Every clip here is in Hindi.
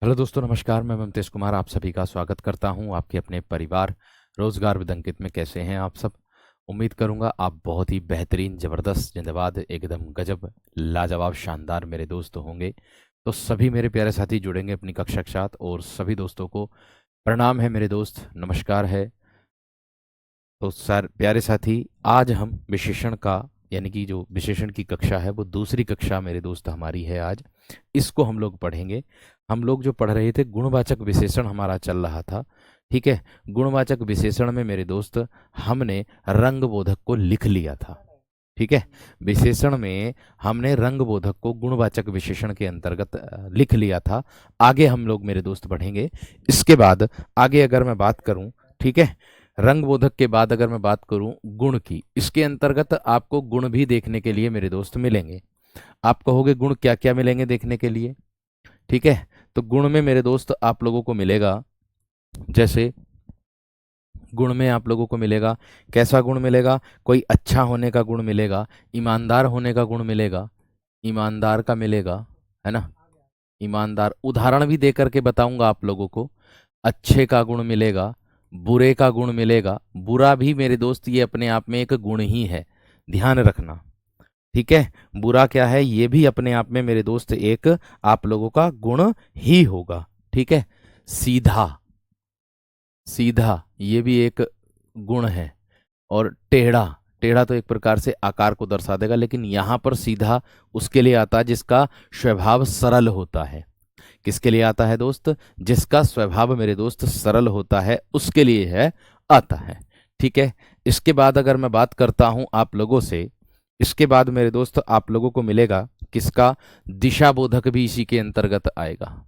हेलो दोस्तों, नमस्कार। मैं ममतेश कुमार आप सभी का स्वागत करता हूं आपके अपने परिवार रोजगार विद अंकित में। कैसे हैं आप सब? उम्मीद करूंगा आप बहुत ही बेहतरीन, ज़बरदस्त, जिंदाबाद, एकदम गजब, लाजवाब, शानदार मेरे दोस्त होंगे। तो सभी मेरे प्यारे साथी जुड़ेंगे अपनी कक्षा के साथ, और सभी दोस्तों को प्रणाम है मेरे दोस्त, नमस्कार है। तो सर प्यारे साथी, आज हम विशेषण का यानी कि जो विशेषण की कक्षा है वो दूसरी कक्षा मेरे दोस्त हमारी है आज। इसको हम लोग पढ़ेंगे। हम लोग जो पढ़ रहे थे गुणवाचक विशेषण हमारा चल रहा था, ठीक है। गुणवाचक विशेषण में मेरे दोस्त हमने रंग बोधक को लिख लिया था, ठीक है। विशेषण में हमने रंग बोधक को गुणवाचक विशेषण के अंतर्गत लिख लिया था। आगे हम लोग मेरे दोस्त पढ़ेंगे। इसके बाद आगे अगर मैं बात करूं, ठीक है, रंग बोधक के बाद अगर मैं बात करूं गुण की, इसके अंतर्गत आपको गुण भी देखने के लिए मेरे दोस्त मिलेंगे। आप कहोगे गुण क्या क्या मिलेंगे देखने के लिए, ठीक है। तो गुण में मेरे दोस्त आप लोगों को मिलेगा, जैसे गुण में आप लोगों को मिलेगा, कैसा गुण मिलेगा? कोई अच्छा होने का गुण मिलेगा, ईमानदार होने का गुण मिलेगा, ईमानदार का मिलेगा, है ना। ईमानदार उदाहरण भी दे करके बताऊंगा आप लोगों को। अच्छे का गुण मिलेगा, बुरे का गुण मिलेगा। बुरा भी मेरे दोस्त ये अपने आप में एक गुण ही है, ध्यान रखना, ठीक है। बुरा क्या है, ये भी अपने आप में मेरे दोस्त एक आप लोगों का गुण ही होगा, ठीक है। सीधा, सीधा ये भी एक गुण है। और टेढ़ा, टेढ़ा तो एक प्रकार से आकार को दर्शा देगा, लेकिन यहां पर सीधा उसके लिए आता है जिसका स्वभाव सरल होता है। किसके लिए आता है दोस्त? जिसका स्वभाव मेरे दोस्त सरल होता है उसके लिए है, आता है, ठीक है। इसके बाद अगर मैं बात करता हूं आप लोगों से, इसके बाद मेरे दोस्त आप लोगों को मिलेगा किसका? दिशा बोधक भी इसी के अंतर्गत आएगा।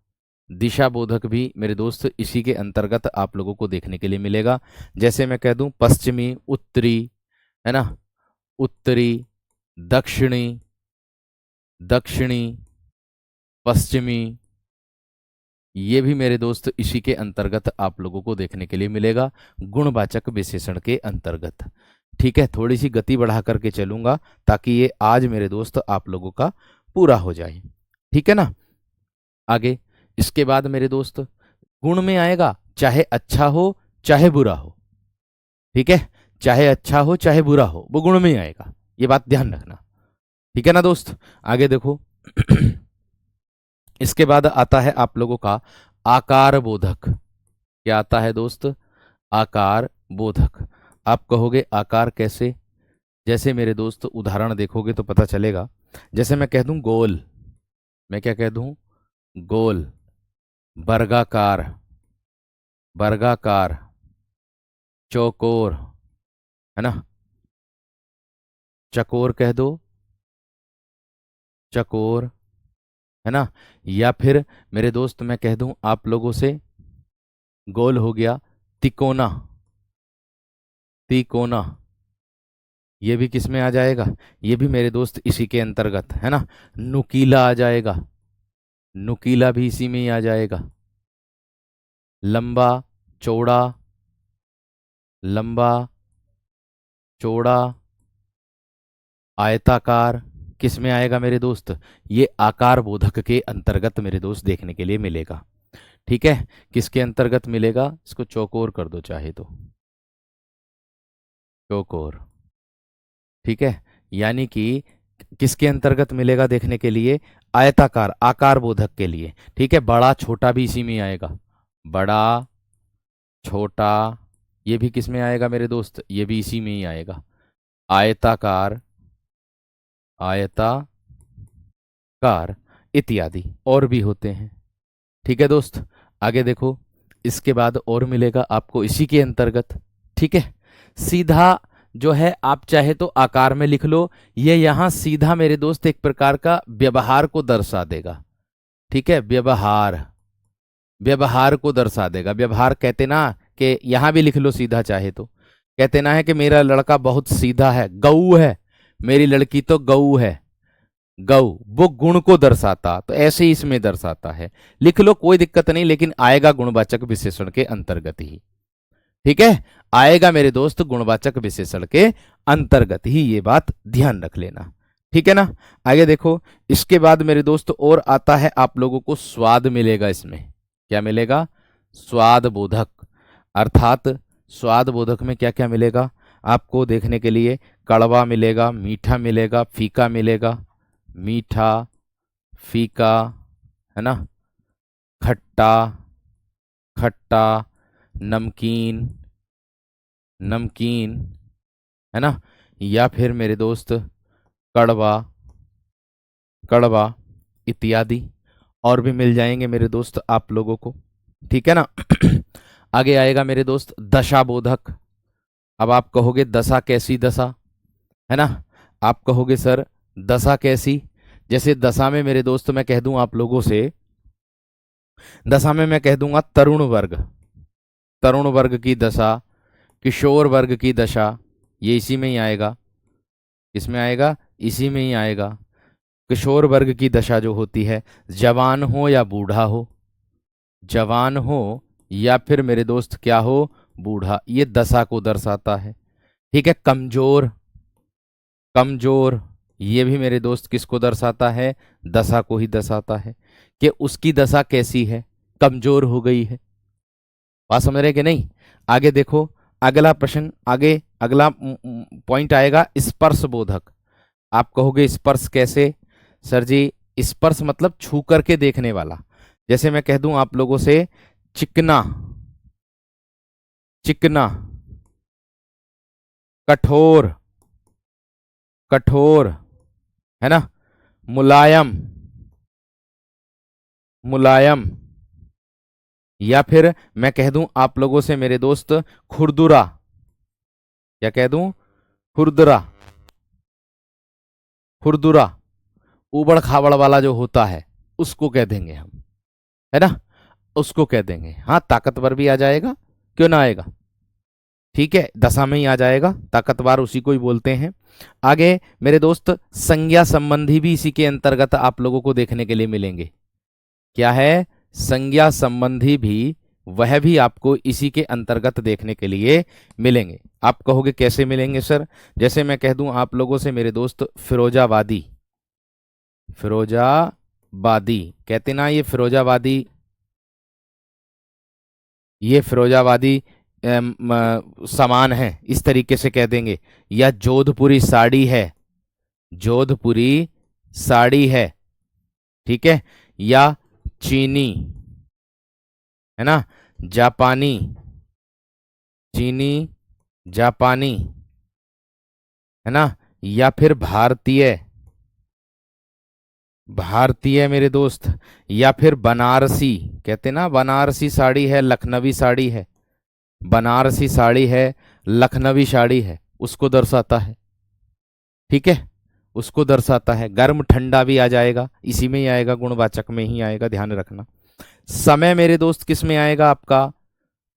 दिशा बोधक भी मेरे दोस्त इसी के अंतर्गत आप लोगों को देखने के लिए मिलेगा। जैसे मैं कह दूं पश्चिमी, उत्तरी, है ना, उत्तरी, दक्षिणी, दक्षिणी, पश्चिमी, ये भी मेरे दोस्त इसी के अंतर्गत आप लोगों को देखने के लिए मिलेगा, गुणवाचक विशेषण के अंतर्गत, ठीक है। थोड़ी सी गति बढ़ा करके चलूंगा ताकि ये आज मेरे दोस्त आप लोगों का पूरा हो जाए, ठीक है ना। आगे इसके बाद मेरे दोस्त गुण में आएगा, चाहे अच्छा हो चाहे बुरा हो, ठीक है। चाहे अच्छा हो चाहे बुरा हो, वो गुण में आएगा, ये बात ध्यान रखना, ठीक है ना दोस्त। आगे देखो इसके बाद आता है आप लोगों का आकार बोधक। क्या आता है दोस्त? आकार बोधक। आप कहोगे आकार कैसे? जैसे मेरे दोस्त उदाहरण देखोगे तो पता चलेगा। जैसे मैं कह दूं गोल, मैं क्या कह दूं? गोल, वर्गाकार, वर्गाकार, चौकोर, है ना, चकोर कह दो, चकोर, है ना। या फिर मेरे दोस्त मैं कह दूं आप लोगों से, गोल हो गया, तिकोना, तिकोना, ये भी किस में आ जाएगा? ये भी मेरे दोस्त इसी के अंतर्गत, है ना। नुकीला आ जाएगा, नुकीला भी इसी में ही आ जाएगा। लंबा, चौड़ा, लंबा, चौड़ा, आयताकार, किस में आएगा मेरे दोस्त? ये आकार बोधक के अंतर्गत मेरे दोस्त देखने के लिए मिलेगा, ठीक है। किसके अंतर्गत मिलेगा? इसको चौकोर कर दो चाहे तो, चौकोर, ठीक है। यानी कि किसके अंतर्गत मिलेगा देखने के लिए? आयताकार, आकार बोधक के लिए, ठीक है। बड़ा छोटा भी इसी में आएगा, बड़ा छोटा, ये भी किस में आएगा मेरे दोस्त? ये भी इसी में ही आएगा। आयताकार, आयताकार इत्यादि और भी होते हैं, ठीक है दोस्त। आगे देखो इसके बाद और मिलेगा आपको इसी के अंतर्गत, ठीक है। सीधा जो है आप चाहे तो आकार में लिख लो, ये यहां सीधा मेरे दोस्त एक प्रकार का व्यवहार को दर्शा देगा, ठीक है। व्यवहार, व्यवहार को दर्शा देगा। व्यवहार कहते ना कि यहां भी लिख लो सीधा चाहे तो, कहते ना है कि मेरा लड़का बहुत सीधा है, गऊ है, मेरी लड़की तो गऊ है, गऊ वो गुण को दर्शाता, तो ऐसे ही इसमें दर्शाता है, लिख लो कोई दिक्कत नहीं, लेकिन आएगा गुणवाचक विशेषण के अंतर्गत ही, ठीक है। आएगा मेरे दोस्त गुणवाचक विशेषण के अंतर्गत ही, ये बात ध्यान रख लेना, ठीक है ना। आगे देखो इसके बाद मेरे दोस्त और आता है आप लोगों को स्वाद मिलेगा इसमें, क्या मिलेगा? स्वाद बोधक। अर्थात स्वाद बोधक में क्या क्या मिलेगा आपको देखने के लिए? कड़वा मिलेगा, मीठा मिलेगा, फीका मिलेगा। मीठा, फीका, है ना, खट्टा, खट्टा, नमकीन, नमकीन, है ना, या फिर मेरे दोस्त कड़वा, कड़वा इत्यादि और भी मिल जाएंगे मेरे दोस्त आप लोगों को। ठीक है ना। आगे आएगा मेरे दोस्त दशा बोधक। अब आप कहोगे दशा कैसी दशा, है ना? आप कहोगे सर दशा कैसी? जैसे दशा में मेरे दोस्त मैं कह दूं आप लोगों से, दशा में मैं कह दूंगा तरुण वर्ग, तरुण वर्ग की दशा, किशोर वर्ग की दशा, ये इसी में ही आएगा। इसमें आएगा, इसी में ही आएगा। किशोर वर्ग की दशा जो होती है, जवान हो या बूढ़ा हो, जवान हो या फिर मेरे दोस्त क्या हो, बूढ़ा, ये दशा को दर्शाता है। ठीक है। कमजोर, कमजोर, ये भी मेरे दोस्त किसको दर्शाता है? दशा को ही दर्शाता है कि उसकी दशा कैसी है, कमजोर हो गई है। बात समझ रहे कि नहीं? आगे देखो, अगला प्रश्न, आगे अगला पॉइंट आएगा स्पर्श बोधक। आप कहोगे स्पर्श कैसे? सर जी स्पर्श मतलब छू करके देखने वाला। जैसे मैं कह दूं आप लोगों से चिकना, चिकना, कठोर, कठोर, है ना, मुलायम, मुलायम, या फिर मैं कह दूं आप लोगों से मेरे दोस्त खुरदुरा। क्या कह दूं? खुरदुरा, खुरदुरा, उबड़ खाबड़ वाला जो होता है उसको कह देंगे हम, है ना, उसको कह देंगे। हाँ ताकतवर भी आ जाएगा, क्यों ना आएगा। ठीक है, दशा में ही आ जाएगा, ताकतवर उसी को ही बोलते हैं। आगे मेरे दोस्त संज्ञा संबंधी भी इसी के अंतर्गत आप लोगों को देखने के लिए मिलेंगे। क्या है? संज्ञा संबंधी भी, वह भी आपको इसी के अंतर्गत देखने के लिए मिलेंगे। आप कहोगे कैसे मिलेंगे सर? जैसे मैं कह दूं आप लोगों से मेरे दोस्त फिरोजाबादी, फिरोजाबादी कहते ना, ये फिरोजाबादी, ये फिरोजाबादी सामान है, इस तरीके से कह देंगे। या जोधपुरी साड़ी है, जोधपुरी साड़ी है। ठीक है। या चीनी, है ना, जापानी, चीनी, जापानी, है ना, या फिर भारतीय, भारतीय मेरे दोस्त, या फिर बनारसी, कहते ना बनारसी साड़ी है, लखनवी साड़ी है, बनारसी साड़ी है, लखनवी साड़ी है, उसको दर्शाता है। ठीक है, उसको दर्शाता है। गर्म ठंडा भी आ जाएगा, इसी में ही आएगा, गुणवाचक में ही आएगा, ध्यान रखना। समय मेरे दोस्त किस में आएगा आपका?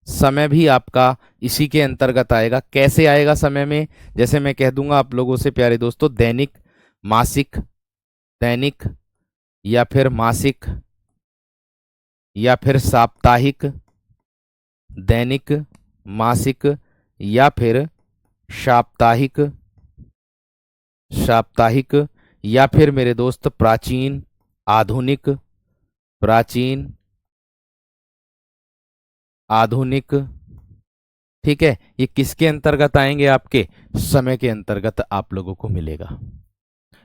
समय भी आपका इसी के अंतर्गत आएगा। कैसे आएगा समय में? जैसे मैं कह दूंगा आप लोगों से प्यारे दोस्तों दैनिक, मासिक, दैनिक, या फिर मासिक, या फिर साप्ताहिक, दैनिक, मासिक, या फिर साप्ताहिक, साप्ताहिक, या फिर मेरे दोस्त प्राचीन, आधुनिक, प्राचीन, आधुनिक। ठीक है, ये किसके अंतर्गत आएंगे? आपके समय के अंतर्गत आप लोगों को मिलेगा,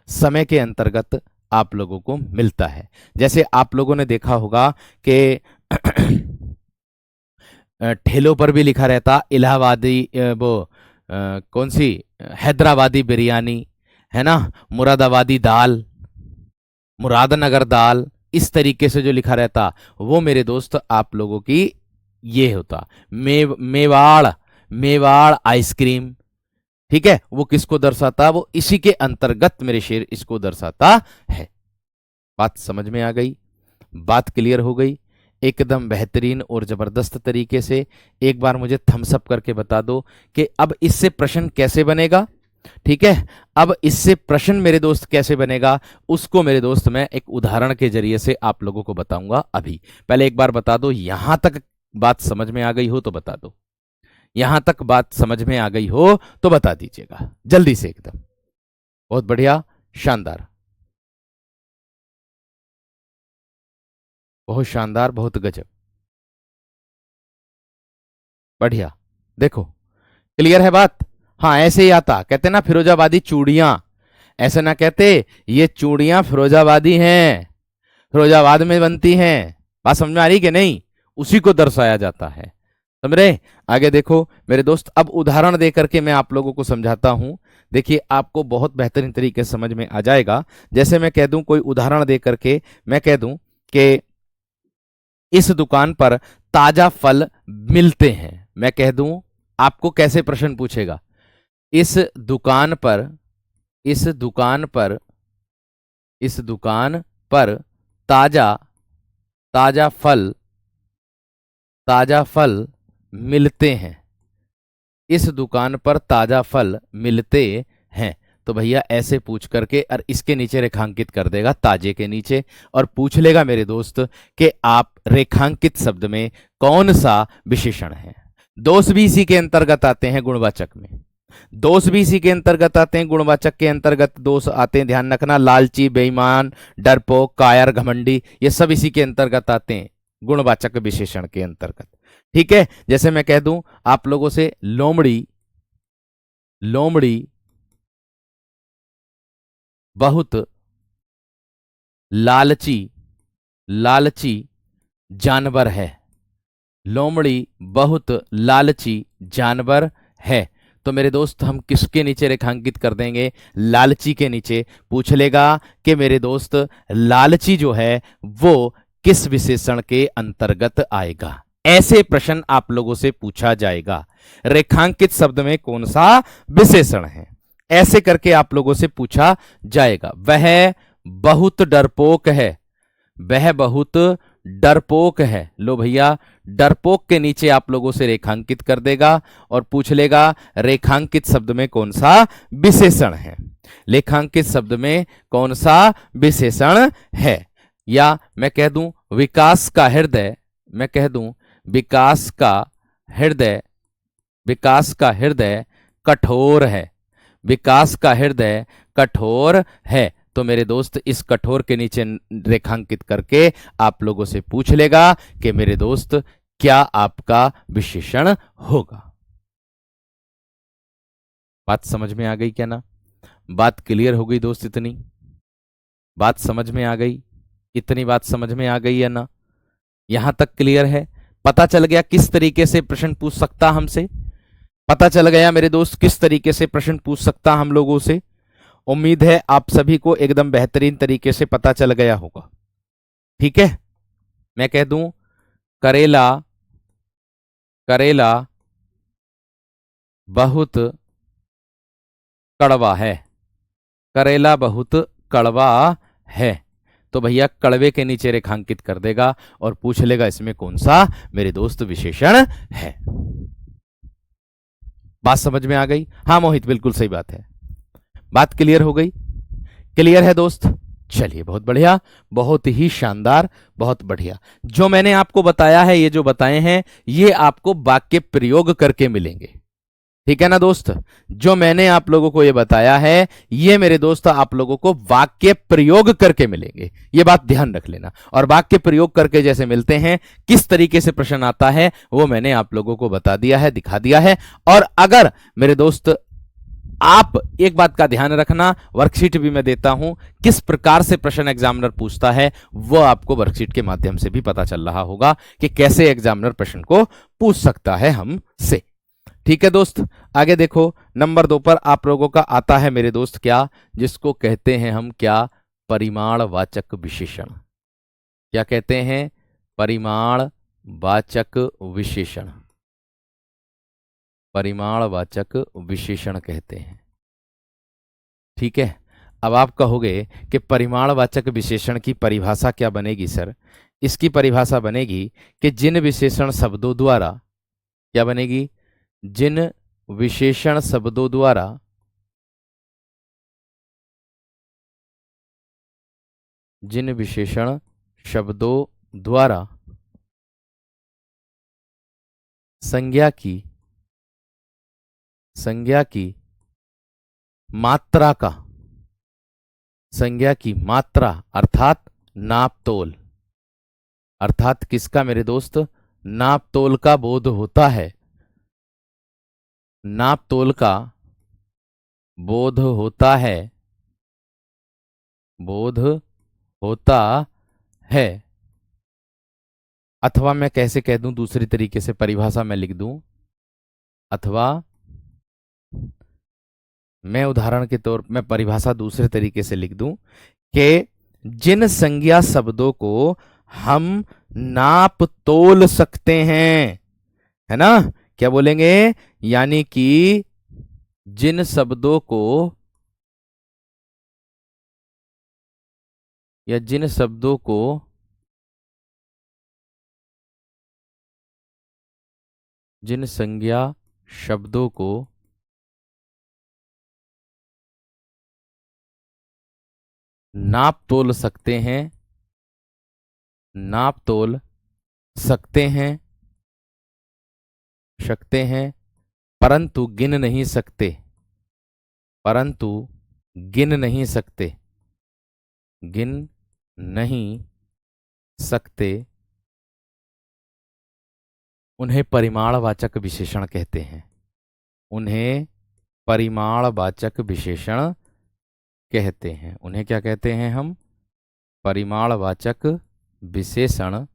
समय के अंतर्गत आप लोगों को मिलता है। जैसे आप लोगों ने देखा होगा कि ठेलों पर भी लिखा रहता इलाहाबादी, वो कौन सी, हैदराबादी बिरयानी, है ना, मुरादाबादी दाल, मुरादनगर दाल, इस तरीके से जो लिखा रहता, वो मेरे दोस्त आप लोगों की ये होता मेवाड़, मेवाड़ आइसक्रीम। ठीक है, वो किसको दर्शाता? वो इसी के अंतर्गत मेरे शेर इसको दर्शाता है। बात समझ में आ गई? बात क्लियर हो गई? एकदम बेहतरीन और जबरदस्त तरीके से। एक बार मुझे थम्स अप करके बता दो कि अब इससे प्रश्न कैसे बनेगा। ठीक है, अब इससे प्रश्न मेरे दोस्त कैसे बनेगा, उसको मेरे दोस्त मैं एक उदाहरण के जरिए से आप लोगों को बताऊंगा। अभी पहले एक बार बता दो, यहां तक बात समझ में आ गई हो तो बता दो, यहां तक बात समझ में आ गई हो तो बता दीजिएगा जल्दी से एकदम। बहुत बढ़िया, शानदार, बहुत शानदार, बहुत गजब। बढ़िया। देखो क्लियर है बात। हाँ ऐसे ही आता, कहते ना फिरोजाबादी चूड़ियां, ऐसे ना कहते ये चूड़ियां फिरोजाबादी हैं, फिरोजाबाद में बनती हैं। बात समझ में आ रही कि नहीं? उसी को दर्शाया जाता है। समझ रहे? आगे देखो मेरे दोस्त, अब उदाहरण दे करके मैं आप लोगों को समझाता हूं। देखिए आपको बहुत बेहतरीन तरीके से समझ में आ जाएगा। जैसे मैं कह दूं, कोई उदाहरण दे करके मैं कह दूं कि इस दुकान पर ताजा फल मिलते हैं, मैं कह दूं, आपको कैसे प्रश्न पूछेगा? इस दुकान पर, इस दुकान पर, इस दुकान पर ताजा ताजा फल, ताजा फल मिलते हैं, इस दुकान पर ताजा फल मिलते हैं। तो भैया ऐसे पूछ करके और इसके नीचे रेखांकित कर देगा ताजे के नीचे, और पूछ लेगा मेरे दोस्त कि आप रेखांकित शब्द में कौन सा विशेषण है। दोष भी इसी के अंतर्गत आते हैं गुणवाचक में, दोष भी इसी के अंतर्गत आते हैं, गुणवाचक के अंतर्गत दोष आते हैं। ध्यान रखना, लालची, बेईमान, डरपोक, कायर, घमंडी, ये सब इसी के अंतर्गत आते हैं, गुणवाचक विशेषण के अंतर्गत। ठीक है, जैसे मैं कह दूं आप लोगों से, लोमड़ी, लोमड़ी बहुत लालची, लालची जानवर है, लोमड़ी बहुत लालची जानवर है। तो मेरे दोस्त हम किसके नीचे रेखांकित कर देंगे? लालची के नीचे। पूछ लेगा कि मेरे दोस्त लालची जो है वो किस विशेषण के अंतर्गत आएगा। ऐसे प्रश्न आप लोगों से पूछा जाएगा, रेखांकित शब्द में कौन सा विशेषण है, ऐसे करके आप लोगों से पूछा जाएगा। वह बहुत डरपोक है, वह बहुत डरपोक है। लो भैया, डरपोक के नीचे आप लोगों से रेखांकित कर देगा और पूछ लेगा रेखांकित शब्द में कौन सा विशेषण है, रेखांकित शब्द में कौन सा विशेषण है। या मैं कह दूं विकास का हृदय, मैं कह दूं विकास का हृदय, विकास का हृदय कठोर है, विकास का हृदय कठोर है। तो मेरे दोस्त इस कठोर के नीचे रेखांकित करके आप लोगों से पूछ लेगा कि मेरे दोस्त क्या आपका विशेषण होगा। बात समझ में आ गई क्या ना? बात क्लियर हो गई दोस्त? इतनी बात समझ में आ गई? इतनी बात समझ में आ गई है ना? यहां तक क्लियर है? पता चल गया किस तरीके से प्रश्न पूछ सकता हमसे? पता चल गया मेरे दोस्त किस तरीके से प्रश्न पूछ सकता हम लोगों से? उम्मीद है आप सभी को एकदम बेहतरीन तरीके से पता चल गया होगा। ठीक है, मैं कह दूं करेला, करेला बहुत कड़वा है, करेला बहुत कड़वा है। तो भैया कड़वे के नीचे रेखांकित कर देगा और पूछ लेगा इसमें कौन सा मेरे दोस्त विशेषण है। बात समझ में आ गई? हाँ मोहित, बिल्कुल सही बात है। बात क्लियर हो गई? क्लियर है दोस्त? चलिए बहुत बढ़िया, बहुत ही शानदार, बहुत बढ़िया। जो मैंने आपको बताया है, ये जो बताए हैं, ये आपको वाक्य प्रयोग करके मिलेंगे। ठीक है ना दोस्त? जो मैंने आप लोगों को ये बताया है, ये मेरे दोस्त आप लोगों को वाक्य प्रयोग करके मिलेंगे, ये बात ध्यान रख लेना। और वाक्य प्रयोग करके जैसे मिलते हैं, किस तरीके से प्रश्न आता है वो मैंने आप लोगों को बता दिया है, दिखा दिया है। और अगर मेरे दोस्त आप एक बात का ध्यान रखना, वर्कशीट भी मैं देता हूं, किस प्रकार से प्रश्न एग्जामिनर पूछता है वो आपको वर्कशीट के माध्यम से भी पता चल रहा होगा कि कैसे एग्जामिनर प्रश्न को पूछ सकता है हमसे। ठीक है दोस्त, आगे देखो नंबर 2 पर आप लोगों का आता है मेरे दोस्त क्या, जिसको कहते हैं हम क्या, परिमाणवाचक विशेषण। क्या कहते हैं? परिमाणवाचक विशेषण, परिमाणवाचक विशेषण कहते हैं। ठीक है, अब आप कहोगे कि परिमाणवाचक विशेषण की परिभाषा क्या बनेगी सर? इसकी परिभाषा बनेगी कि जिन विशेषण शब्दों द्वारा, क्या बनेगी? जिन विशेषण शब्दों द्वारा जिन विशेषण शब्दों द्वारा संज्ञा की मात्रा का, संज्ञा की मात्रा अर्थात नापतोल, अर्थात किसका मेरे दोस्त? नापतोल का बोध होता है, नाप तोल का बोध होता है, बोध होता है। अथवा मैं कैसे कह दूं, दूसरी तरीके से परिभाषा में लिख दूं, अथवा मैं उदाहरण के तौर मैं परिभाषा दूसरे तरीके से लिख दूं कि जिन संज्ञा शब्दों को हम नाप तोल सकते हैं, है ना, क्या बोलेंगे, यानी कि जिन शब्दों को या जिन शब्दों को जिन संज्ञा शब्दों को नाप तोल सकते हैं, नाप तोल सकते हैं, सकते हैं, परंतु गिन नहीं सकते, परंतु गिन नहीं सकते, गिन नहीं सकते, उन्हें परिमाणवाचक विशेषण कहते हैं, उन्हें परिमाणवाचक विशेषण कहते हैं। उन्हें क्या कहते हैं हम, परिमाणवाचक विशेषण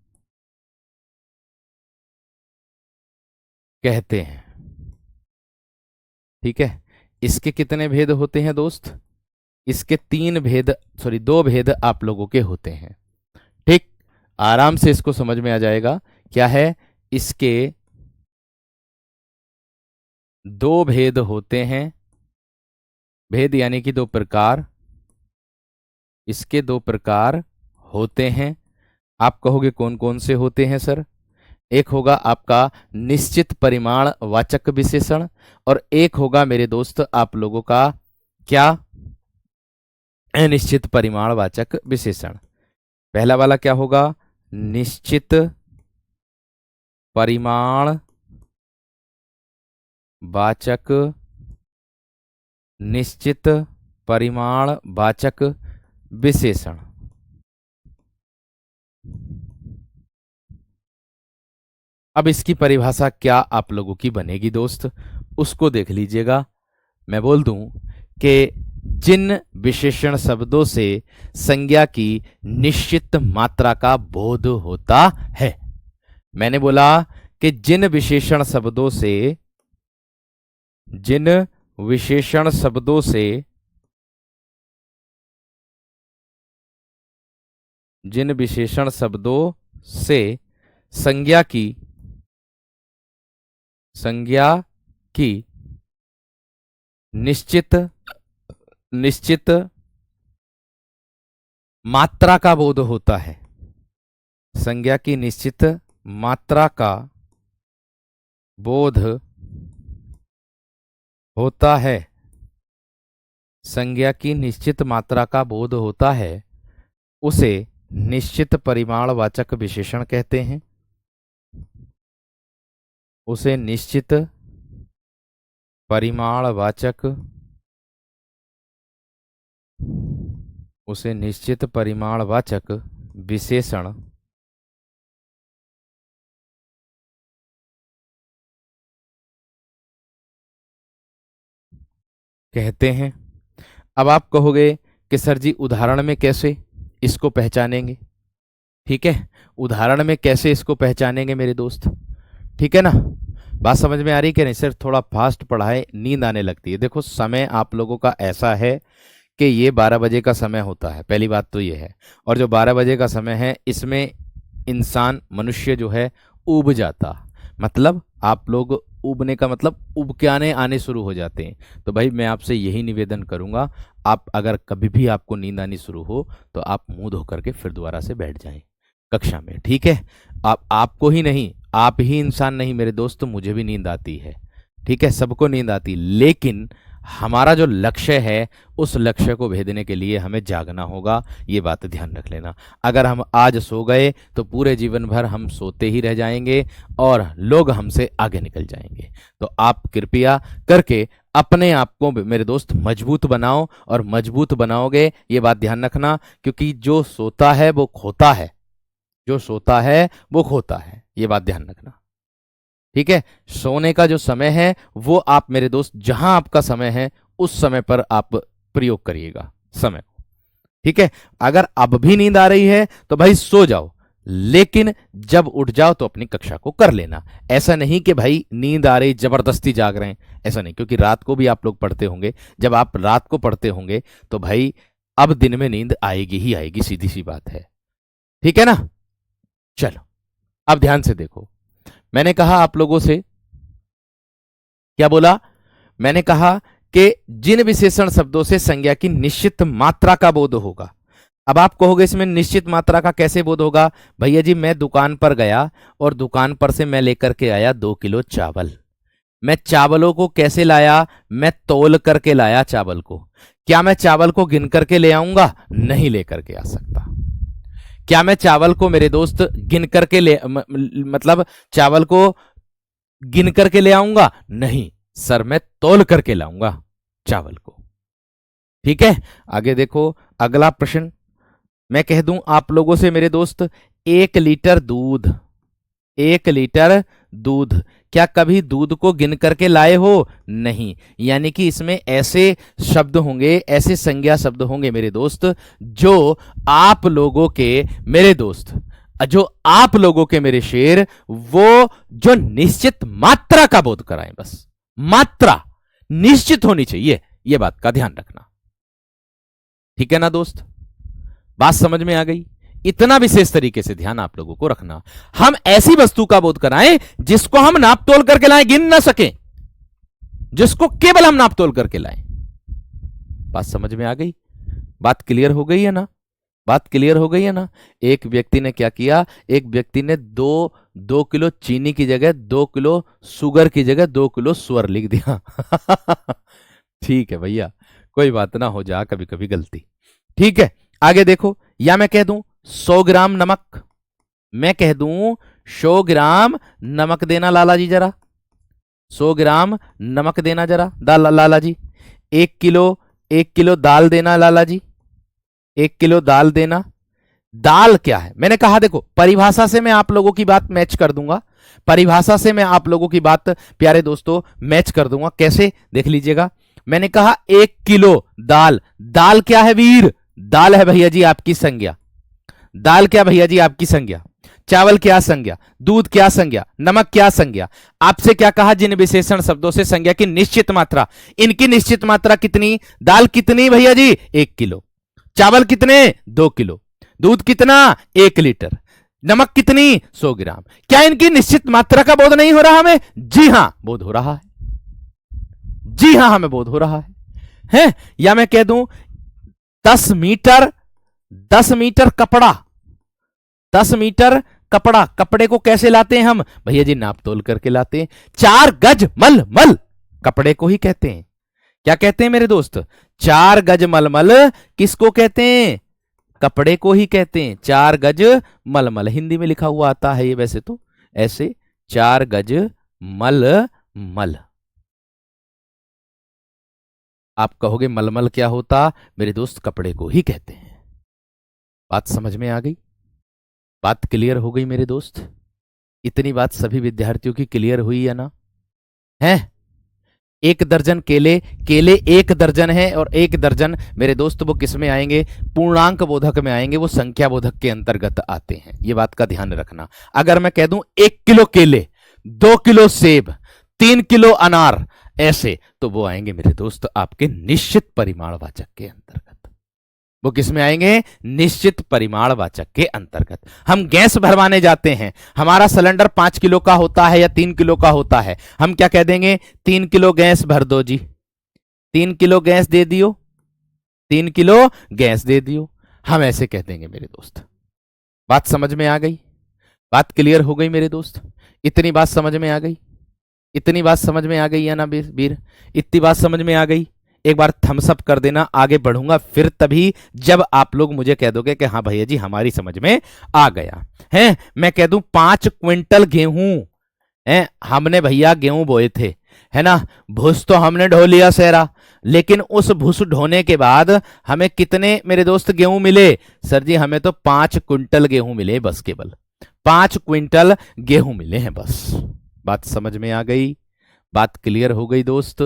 कहते हैं। ठीक है, इसके कितने भेद होते हैं दोस्त, इसके दो भेद आप लोगों के होते हैं। ठीक, आराम से इसको समझ में आ जाएगा। क्या है, इसके दो भेद होते हैं, भेद यानी कि दो प्रकार, इसके दो प्रकार होते हैं। आप कहोगे कौन कौन से होते हैं सर, एक होगा आपका निश्चित परिमाण वाचक विशेषण, और एक होगा मेरे दोस्त आप लोगों का क्या, अनिश्चित परिमाण वाचक विशेषण। पहला वाला क्या होगा, निश्चित परिमाण वाचक, निश्चित परिमाण वाचक विशेषण। अब इसकी परिभाषा क्या आप लोगों की बनेगी दोस्त, उसको देख लीजिएगा। मैं बोल दूं कि जिन विशेषण शब्दों से संज्ञा की निश्चित मात्रा का बोध होता है, मैंने बोला कि जिन विशेषण शब्दों से, जिन विशेषण शब्दों से, जिन विशेषण शब्दों से संज्ञा की निश्चित मात्रा का बोध होता है, संज्ञा की निश्चित मात्रा का बोध होता है, संज्ञा की निश्चित मात्रा का बोध होता है, उसे निश्चित परिमाणवाचक विशेषण कहते हैं, उसे निश्चित परिमाणवाचक, उसे निश्चित परिमाणवाचक विशेषण कहते हैं। अब आप कहोगे कि सर जी उदाहरण में कैसे इसको पहचानेंगे, ठीक है, उदाहरण में कैसे इसको पहचानेंगे मेरे दोस्त, ठीक है ना, बात समझ में आ रही है कि नहीं सर, थोड़ा फास्ट पढ़ाए, नींद आने लगती है। देखो समय आप लोगों का ऐसा है कि ये 12 बजे का समय होता है, पहली बात तो ये है, और जो 12 बजे का समय है इसमें इंसान मनुष्य जो है ऊब जाता, मतलब आप लोग उबने का मतलब उबकाने आने शुरू हो जाते हैं। तो भाई मैं आपसे यही निवेदन करूंगा, आप अगर कभी भी आपको नींद आनी शुरू हो तो आप मुंह धो करके फिर दोबारा से बैठ जाएं कक्षा में, ठीक है। आपको ही नहीं, आप ही इंसान नहीं मेरे दोस्त, मुझे भी नींद आती है, ठीक है, सबको नींद आती, लेकिन हमारा जो लक्ष्य है उस लक्ष्य को भेदने के लिए हमें जागना होगा, ये बात ध्यान रख लेना। अगर हम आज सो गए तो पूरे जीवन भर हम सोते ही रह जाएंगे और लोग हमसे आगे निकल जाएंगे। तो आप कृपया करके अपने आप को मेरे दोस्त मजबूत बनाओ, और मजबूत बनाओगे ये बात ध्यान रखना, क्योंकि जो सोता है वो खोता है, जो सोता है वो खोता है, ये बात ध्यान रखना, ठीक है, सोने का जो समय है वो आप मेरे दोस्त जहां आपका समय है उस समय पर आप प्रयोग करिएगा समय, ठीक है। अगर अब भी नींद आ रही है तो भाई सो जाओ, लेकिन जब उठ जाओ तो अपनी कक्षा को कर लेना। ऐसा नहीं कि भाई नींद आ रही जबरदस्ती जाग रहे हैं, ऐसा नहीं, क्योंकि रात को भी आप लोग पढ़ते होंगे। जब आप रात को पढ़ते होंगे तो भाई अब दिन में नींद आएगी ही आएगी, सीधी सी बात है, ठीक है ना। चलो अब ध्यान से देखो, मैंने कहा आप लोगों से, क्या बोला, मैंने कहा कि जिन विशेषण शब्दों से संज्ञा की निश्चित मात्रा का बोध होगा। अब आप कहोगे इसमें निश्चित मात्रा का कैसे बोध होगा? भैया जी मैं दुकान पर गया और दुकान पर से मैं लेकर के आया 2 किलो चावल। मैं चावलों को कैसे लाया? मैं तौल करके लाया चावल को। क्या मैं चावल को गिन करके ले आऊंगा? नहीं लेकर के आ सकता। क्या मैं चावल को मेरे दोस्त गिन करके ले मतलब चावल को गिन करके ले आऊंगा? नहीं सर, मैं तौल करके लाऊंगा चावल को, ठीक है। आगे देखो अगला प्रश्न, मैं कह दूं आप लोगों से मेरे दोस्त 1 लीटर दूध, 1 लीटर दूध, क्या कभी दूध को गिन करके लाए हो? नहीं। यानी कि इसमें ऐसे शब्द होंगे, ऐसे संज्ञा शब्द होंगे मेरे दोस्त जो आप लोगों के मेरे दोस्त, जो आप लोगों के मेरे शेर, वो जो निश्चित मात्रा का बोध कराएं। बस मात्रा निश्चित होनी चाहिए, यह बात का ध्यान रखना, ठीक है ना दोस्त। बात समझ में आ गई? इतना विशेष तरीके से ध्यान आप लोगों को रखना। हम ऐसी वस्तु का बोध कराएं जिसको हम नाप तोल करके लाएं, गिन ना सके, जिसको केवल हम नाप तोल करके लाएं। बात समझ में आ गई? बात क्लियर हो गई है ना? बात क्लियर हो गई है ना? एक व्यक्ति ने क्या किया, एक व्यक्ति ने 2 किलो चीनी की जगह 2 किलो शुगर की जगह 2 किलो स्वर लिख दिया। ठीक है भैया, कोई बात ना, हो जा कभी कभी गलती, ठीक है। आगे देखो, या मैं कह दूं 100 ग्राम नमक, मैं कह दूं 100 ग्राम नमक देना लाला जी जरा, 100 ग्राम नमक देना जरा लाला जी। 1 किलो दाल देना लाला जी, 1 किलो दाल देना। दाल क्या है? मैंने कहा देखो परिभाषा से मैं आप लोगों की बात मैच कर दूंगा, परिभाषा से मैं आप लोगों की बात प्यारे दोस्तों मैच कर दूंगा। कैसे? देख लीजिएगा, मैंने कहा 1 किलो दाल, दाल क्या है वीर? दाल है भैया जी आपकी संज्ञा। दाल क्या भैया जी आपकी संज्ञा? चावल क्या संज्ञा? दूध क्या संज्ञा? नमक क्या संज्ञा? आपसे क्या कहा? जिन विशेषण शब्दों से संज्ञा की निश्चित मात्रा, इनकी निश्चित मात्रा कितनी? दाल कितनी भैया जी? 1 किलो। चावल कितने? 2 किलो। दूध कितना? 1 लीटर। नमक कितनी? 100 ग्राम। क्या इनकी निश्चित मात्रा का बोध नहीं हो रहा हमें? जी हां बोध हो रहा है, जी हां हमें बोध हो रहा है? या मैं कह दूं 10 मीटर कपड़ा, 10 मीटर कपड़ा, कपड़े को कैसे लाते हैं हम? भैया जी नाप तोल करके लाते हैं। 4 गज मलमल कपड़े को ही कहते हैं। क्या कहते हैं मेरे दोस्त? 4 गज मलमल किसको कहते हैं? कपड़े को ही कहते हैं। 4 गज मलमल हिंदी में लिखा हुआ आता है ये वैसे तो ऐसे, 4 गज मलमल। आप कहोगे मलमल क्या होता? मेरे दोस्त कपड़े को ही कहते हैं। बात समझ में आ गई? बात क्लियर हो गई मेरे दोस्त? इतनी बात सभी विद्यार्थियों की क्लियर हुई है ना? है 1 दर्जन केले, केले 1 दर्जन है, और 1 दर्जन मेरे दोस्त वो किस में आएंगे? पूर्णांक बोधक में आएंगे, वो संख्या बोधक के अंतर्गत आते हैं। ये बात का ध्यान रखना। अगर मैं कह दूं 1 किलो केले, 2 किलो सेब, 3 किलो अनार, ऐसे तो वो आएंगे मेरे दोस्त आपके निश्चित परिमाणवाचक के अंतर्गत। वो किसमें आएंगे? निश्चित परिमाणवाचक के अंतर्गत। हम गैस भरवाने जाते हैं, हमारा सिलेंडर 5 किलो का होता है या 3 किलो का होता है, हम क्या कह देंगे? 3 किलो गैस भर दो जी, 3 किलो गैस दे दियो, 3 किलो गैस दे दियो, हम ऐसे कह देंगे मेरे दोस्त। बात समझ में आ गई? बात क्लियर हो गई मेरे दोस्त? इतनी बात समझ में आ गई? इतनी बात समझ में आ गई है ना वीर? इतनी बात समझ में आ गई? एक बार थम्स अप कर देना, आगे बढ़ूंगा फिर तभी जब आप लोग मुझे कह दोगे कि हाँ भैया जी हमारी समझ में आ गया है। मैं कह दूं 5 क्विंटल गेहूं है, हमने भैया गेहूं बोए थे, है ना। भूस तो हमने ढो लिया सेरा, लेकिन उस भूस ढोने के बाद हमें कितने मेरे दोस्त गेहूं मिले? सर जी हमें तो 5 क्विंटल गेहूं मिले, बस केवल 5 क्विंटल गेहूं मिले हैं बस। बात समझ में आ गई? बात क्लियर हो गई दोस्त?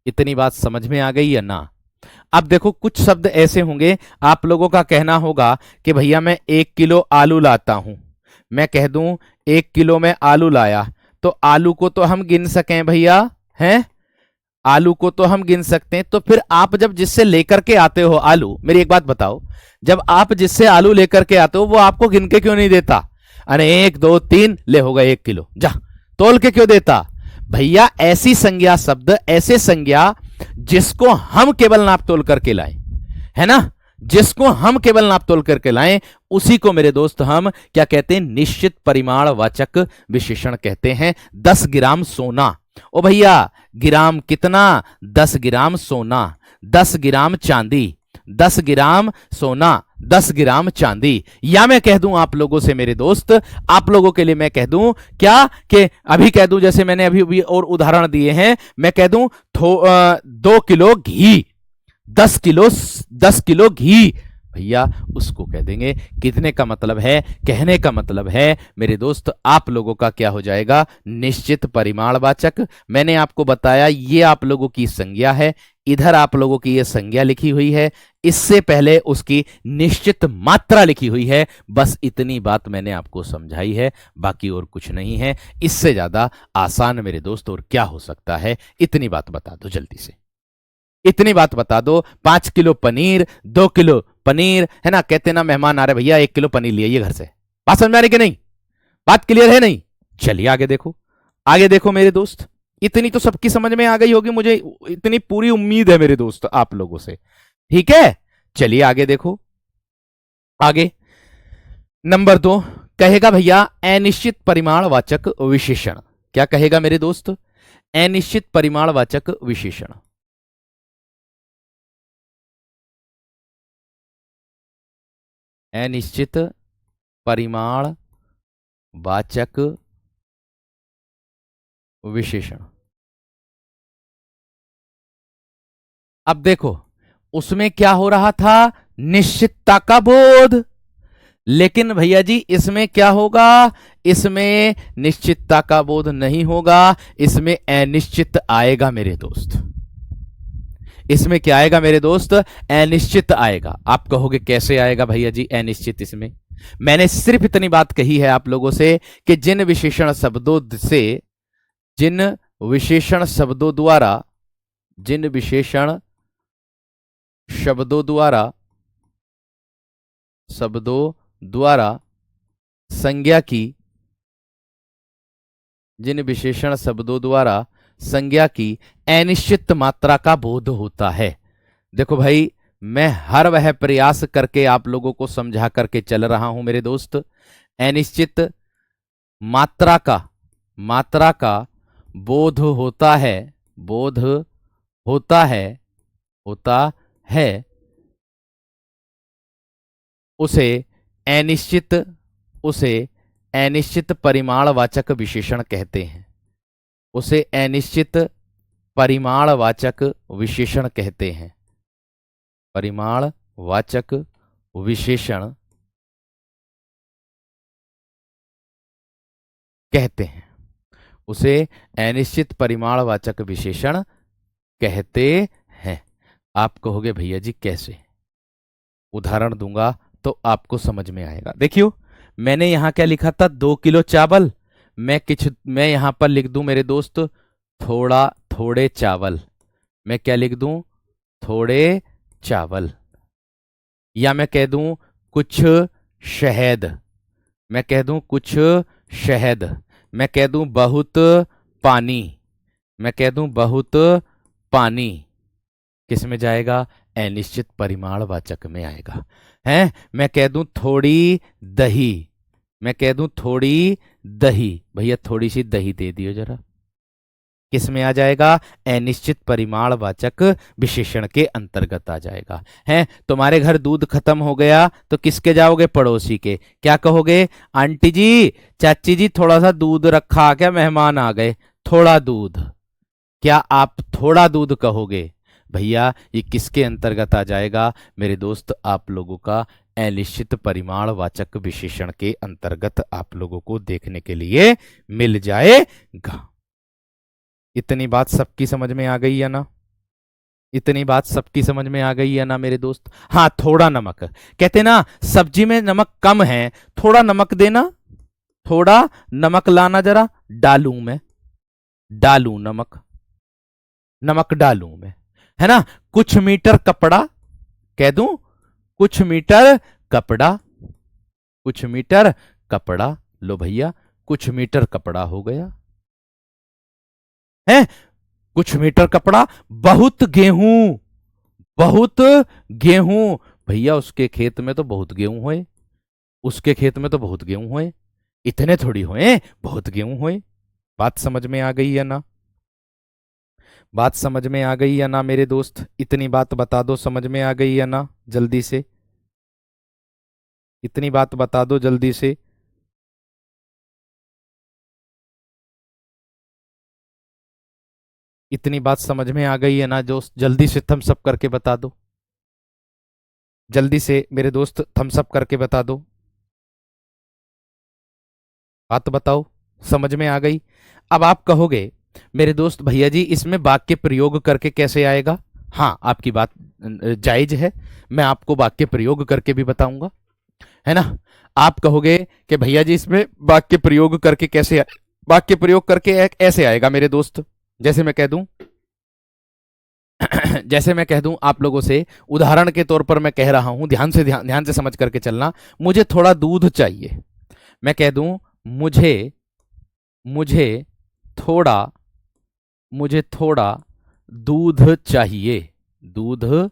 इतनी बात समझ में आ गई या ना? अब देखो कुछ शब्द ऐसे होंगे, आप लोगों का कहना होगा कि भैया मैं 1 किलो आलू लाता हूं, मैं कह दूं 1 किलो में आलू लाया, तो आलू को तो हम गिन सकें भैया, हैं? आलू को तो हम गिन सकते हैं। तो फिर आप जब जिससे लेकर के आते हो आलू, मेरी एक बात बताओ, जब आप जिससे आलू लेकर के आते हो वो आपको गिन के क्यों नहीं देता? अरे 1 2 3 ले हो गए 1 किलो, जा तोल के क्यों देता? भैया ऐसी संज्ञा शब्द, ऐसे संज्ञा जिसको हम केवल नाप तोल करके लाएं, है ना, जिसको हम केवल नाप तोल करके लाएं, उसी को मेरे दोस्त हम क्या कहते हैं? निश्चित परिमाण वाचक विशेषण कहते हैं। 10 ग्राम सोना, ओ भैया ग्राम कितना? 10 ग्राम सोना, 10 ग्राम चांदी, 10 ग्राम सोना, 10 ग्राम चांदी। या मैं कह दूं आप लोगों से मेरे दोस्त, आप लोगों के लिए मैं कह दूं क्या, कि अभी कह दूं जैसे मैंने अभी भी और उदाहरण दिए हैं, मैं कह दूं 2 किलो घी, 10 किलो घी, भैया उसको कह देंगे। कितने का मतलब है? कहने का मतलब है मेरे दोस्त आप लोगों का क्या हो जाएगा? निश्चित परिमाणवाचक। मैंने आपको बताया ये आप लोगों की संज्ञा है, इधर आप लोगों की ये संज्ञा लिखी हुई है, इससे पहले उसकी निश्चित मात्रा लिखी हुई है। बस इतनी बात मैंने आपको समझाई है, बाकी और कुछ नहीं है। इससे ज्यादा आसान मेरे दोस्त और क्या हो सकता है? इतनी बात बता दो जल्दी से, इतनी बात बता दो। 5 किलो पनीर, 2 किलो पनीर, है ना, कहते ना मेहमान आ रहे भैया 1 किलो पनीर लिए घर से। बात समझ में आ रही कि नहीं? बात क्लियर है नहीं? चलिए आगे देखो, आगे देखो मेरे दोस्त। इतनी तो सबकी समझ में आ गई होगी, मुझे इतनी पूरी उम्मीद है मेरे दोस्त आप लोगों से, ठीक है? चलिए आगे देखो। आगे नंबर 2 कहेगा भैया अनिश्चित परिमाणवाचक विशेषण। क्या कहेगा मेरे दोस्त? अनिश्चित परिमाणवाचक विशेषण। अनिश्चित परिमाण वाचक विशेषण। अब देखो उसमें क्या हो रहा था? निश्चितता का बोध। लेकिन भैया जी इसमें क्या होगा? इसमें निश्चितता का बोध नहीं होगा, इसमें अनिश्चित आएगा मेरे दोस्त। इसमें क्या आएगा मेरे दोस्त? अनिश्चित आएगा। आप कहोगे कैसे आएगा भैया जी अनिश्चित? इसमें मैंने सिर्फ इतनी बात कही है आप लोगों से कि जिन विशेषण शब्दों से, जिन विशेषण शब्दों द्वारा, जिन विशेषण शब्दों द्वारा, शब्दों द्वारा संज्ञा की, जिन विशेषण शब्दों द्वारा संज्ञा की अनिश्चित मात्रा का बोध होता है। देखो भाई मैं हर वह प्रयास करके आप लोगों को समझा करके चल रहा हूं मेरे दोस्त। अनिश्चित मात्रा का बोध होता है, बोध होता है, उसे अनिश्चित परिमाणवाचक विशेषण कहते हैं। उसे अनिश्चित परिमाणवाचक विशेषण कहते हैं। परिमाणवाचक विशेषण कहते हैं, उसे अनिश्चित परिमाणवाचक विशेषण कहते हैं। आप कहोगे भैया जी कैसे? उदाहरण दूंगा तो आपको समझ में आएगा। देखियो मैंने यहां क्या लिखा था? 2 किलो चावल। मैं यहां पर लिख दूं मेरे दोस्त थोड़े चावल। मैं क्या लिख दूं? थोड़े चावल। या मैं कह दूं कुछ शहद। मैं कह दूं कुछ शहद। मैं कह दूं बहुत पानी। मैं कह दूं बहुत पानी। किस में जाएगा? अनिश्चित परिमाणवाचक में आएगा। हैं? मैं कह दूं थोड़ी दही। मैं कह दूं थोड़ी दही। भैया थोड़ी सी दही दे दियो जरा। किस में आ जाएगा? अनिश्चित परिमाणवाचक विशेषण के अंतर्गत आ जाएगा। हैं? तुम्हारे घर दूध खत्म हो गया तो किसके जाओगे? पड़ोसी के। क्या कहोगे? आंटी जी, चाची जी, थोड़ा सा दूध रखा, क्या मेहमान आ गए, थोड़ा दूध। क्या आप थोड़ा दूध कहोगे? भैया ये किसके अंतर्गत आ जाएगा मेरे दोस्त, आप लोगों का अनिश्चित परिमाणवाचक विशेषण के अंतर्गत आप लोगों को देखने के लिए मिल जाएगा। इतनी बात सबकी समझ में आ गई है ना? इतनी बात सबकी समझ में आ गई है ना मेरे दोस्त? हाँ, थोड़ा नमक, कहते ना सब्जी में नमक कम है, थोड़ा नमक देना, थोड़ा नमक लाना जरा, डालूं मैं, डालूं नमक, नमक डालूं मैं, है ना? कुछ मीटर कपड़ा, कह दूं कुछ मीटर कपड़ा, कुछ मीटर कपड़ा, लो भैया कुछ मीटर कपड़ा हो गया है, कुछ मीटर कपड़ा। बहुत गेहूं, बहुत गेहूं, भैया उसके खेत में तो बहुत गेहूं होए, उसके खेत में तो बहुत गेहूं होए, इतने थोड़ी होए, बहुत गेहूं होए। बात समझ में आ गई है ना? बात समझ में आ गई है ना मेरे दोस्त? इतनी बात बता दो, समझ में आ गई है ना? जल्दी से इतनी बात बता दो जल्दी से। इतनी बात समझ में आ गई है ना दोस्त? जल्दी से थम्स अप करके बता दो, जल्दी से मेरे दोस्त थम्स अप करके बता दो। बात बताओ, समझ में आ गई? अब आप कहोगे मेरे दोस्त भैया जी इसमें वाक्य प्रयोग करके कैसे आएगा? हाँ, आपकी बात जायज है, मैं आपको वाक्य प्रयोग करके भी बताऊंगा, है ना? आप कहोगे कि भैया जी इसमें वाक्य प्रयोग करके कैसे वाक्य प्रयोग करके ऐसे आएगा मेरे दोस्त, जैसे मैं कह दूं जैसे मैं कह दूं आप लोगों से, उदाहरण के तौर पर मैं कह रहा हूं, ध्यान से समझ करके चलना। मुझे थोड़ा दूध चाहिए, मैं कह दूं मुझे मुझे थोड़ा मुझे थोड़ा दूध चाहिए, दूध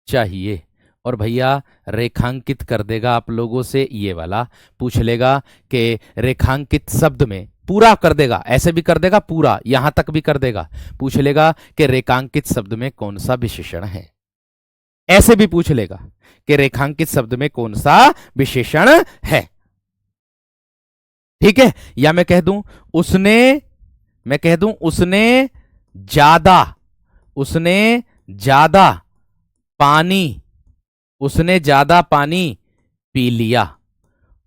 चाहिए। और भैया रेखांकित कर देगा आप लोगों से ये वाला, पूछ लेगा कि रेखांकित शब्द में, पूरा कर देगा, ऐसे भी कर देगा, पूरा यहां तक भी कर देगा, पूछ लेगा कि रेखांकित शब्द में कौन सा विशेषण है, ऐसे भी पूछ लेगा कि रेखांकित शब्द में कौन सा विशेषण है। ठीक है? या मैं कह दूं उसने, मैं कह दूं उसने ज्यादा, उसने ज्यादा पानी, उसने ज्यादा पानी पी लिया,